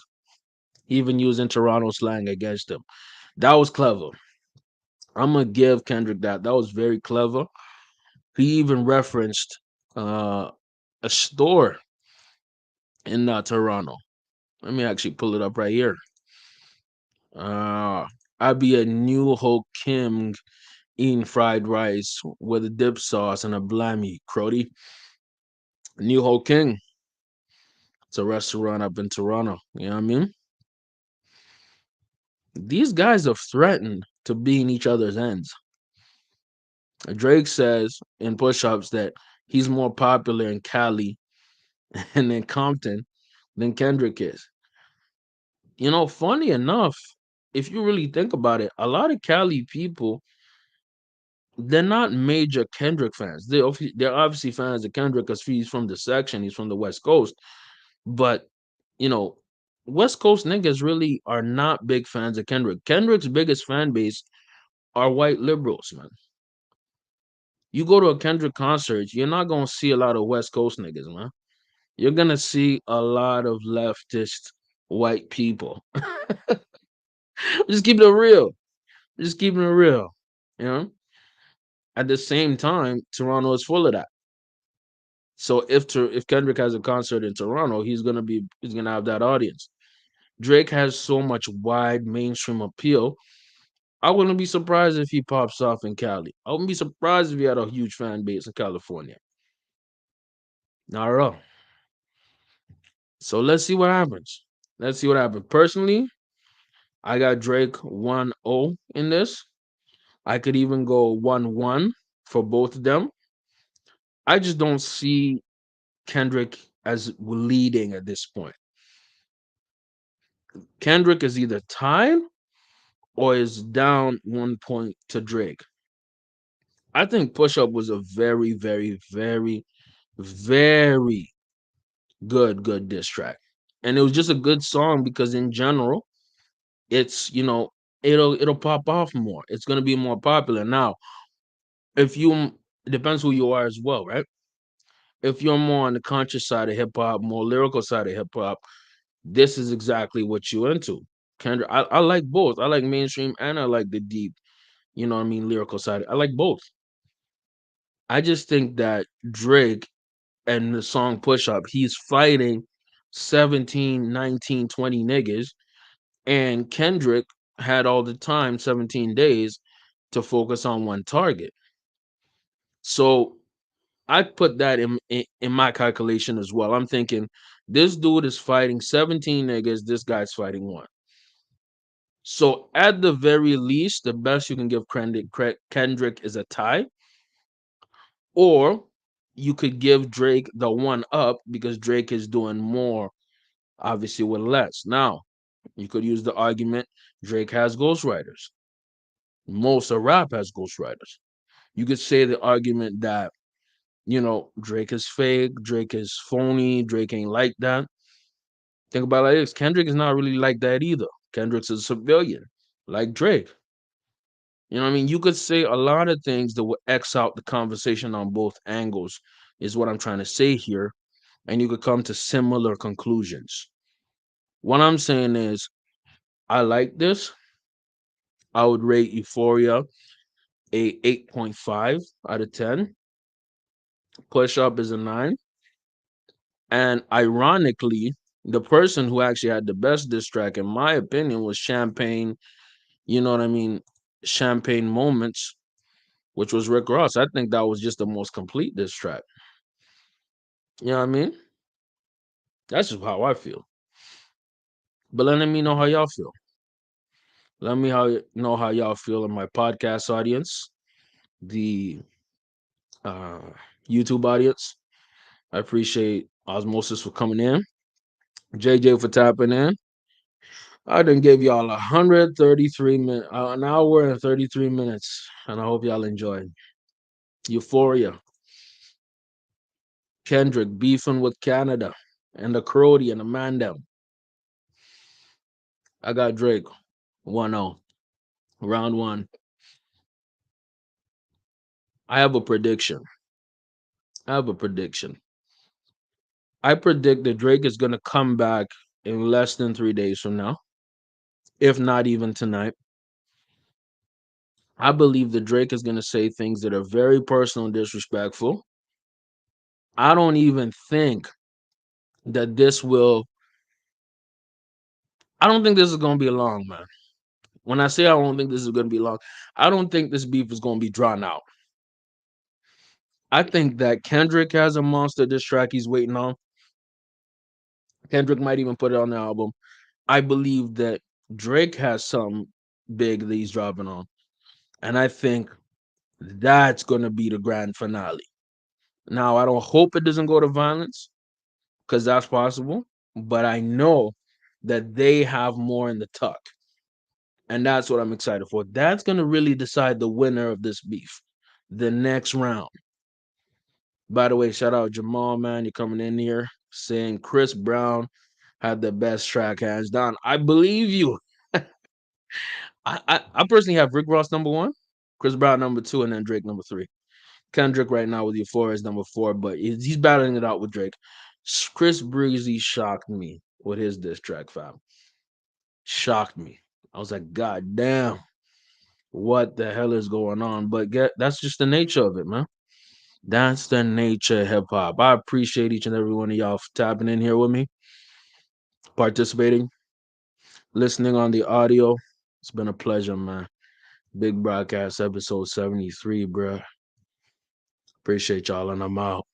Even using Toronto slang against him. That was clever. I'm gonna give Kendrick that. That was very clever. He even referenced uh, a store in Toronto. Let me actually pull it up right here. I be a new Ho Kim eating fried rice with a dip sauce and a blammy. CRODIE. New Ho King. It's a restaurant up in Toronto. You know what I mean? These guys have threatened to be in each other's ends. Drake says in push-ups that he's more popular in Cali and in Compton than Kendrick is. Funny enough, if you really think about it, a lot of Cali people they're not major Kendrick fans. They're obviously fans of Kendrick because he's from the section, he's from the West Coast. But you know, West Coast niggas really are not big fans of Kendrick. Kendrick's biggest fan base are white liberals, man. You go to a Kendrick concert, you're not gonna see a lot of West Coast niggas, man. You're gonna see a lot of leftist white people. Just keeping it real. Just keeping it real. You know. At the same time, Toronto is full of that. So if Kendrick has a concert in Toronto, he's gonna have that audience. Drake has so much wide mainstream appeal. I wouldn't be surprised if he pops off in Cali. I wouldn't be surprised if he had a huge fan base in California. Not at all. So let's see what happens. Let's see what happens. Personally, I got Drake 1-0 in this. I could even go 1-1 for both of them. I just don't see Kendrick as leading at this point. Kendrick is either tied or is down 1 point to Drake. I think Push Up was a very, very, very, very good diss track. And it was just a good song because in general, it's it'll pop off more. It's gonna be more popular. Now, if you it depends who you are as well, right? If you're more on the conscious side of hip hop, more lyrical side of hip hop, this is exactly what you into. Kendrick, I like both. I like mainstream and I like the deep, lyrical side. I like both. I just think that Drake and the song Push Up, he's fighting 17, 19, 20 niggas, and Kendrick had all the time, 17 days, to focus on one target. So I put that in my calculation as well. I'm thinking this dude is fighting 17 niggas, this guy's fighting one. So at the very least, the best you can give Kendrick is a tie, or you could give Drake the one up because Drake is doing more, obviously, with less. Now, you could use the argument Drake has ghostwriters. Most of rap has ghostwriters. You could say the argument that, Drake is fake, Drake is phony, Drake ain't like that. Think about it like this, Kendrick is not really like that either. Kendrick's a civilian, like Drake. You know what I mean? You could say a lot of things that will X out the conversation on both angles, is what I'm trying to say here. And you could come to similar conclusions. What I'm saying is, I like this. I would rate Euphoria a 8.5 out of 10. Push Up is a 9. And ironically, the person who actually had the best diss track, in my opinion, was Champagne, you know what I mean? Champagne Moments, which was Rick Ross. I think that was just the most complete diss track. You know what I mean? That's just how I feel. But let me know how y'all feel. Let me know how y'all feel in my podcast audience, the uh, YouTube audience. I appreciate Osmosis for coming in, JJ for tapping in. I done gave y'all 133 minutes, an hour and 33 minutes, and I hope y'all enjoyed. Euphoria, Kendrick beefing with Canada, and the CRODIE and the Mandem. I got Drake 1-0, round one. I have a prediction. I have a prediction. I predict that Drake is going to come back in less than 3 days from now, if not even tonight. I believe that Drake is going to say things that are very personal and disrespectful. I don't even think that I don't think this is going to be long, man. When I say I don't think this is going to be long, I don't think this beef is going to be drawn out. I think that Kendrick has a monster diss track he's waiting on. Kendrick might even put it on the album. I believe that Drake has something big that he's dropping on. And I think that's going to be the grand finale. Now, I don't hope it doesn't go to violence because that's possible, but I know that they have more in the tuck. And that's what I'm excited for. That's going to really decide the winner of this beef. the next round. By the way, shout out Jamal, man. You're coming in here saying Chris Brown had the best track hands down. I believe you. I personally have Rick Ross number one, Chris Brown number two, and then Drake number three. Kendrick right now with Euphoria is number four, but he's battling it out with Drake. Chris Breezy shocked me with his diss track, fam. Shocked me. I was like, God damn, what the hell is going on? But that's just the nature of it, man. That's the nature of hip hop. I appreciate each and every one of y'all for tapping in here with me, participating, listening on the audio. It's been a pleasure, man. Big broadcast episode 73, bruh. Appreciate y'all, and I'm out.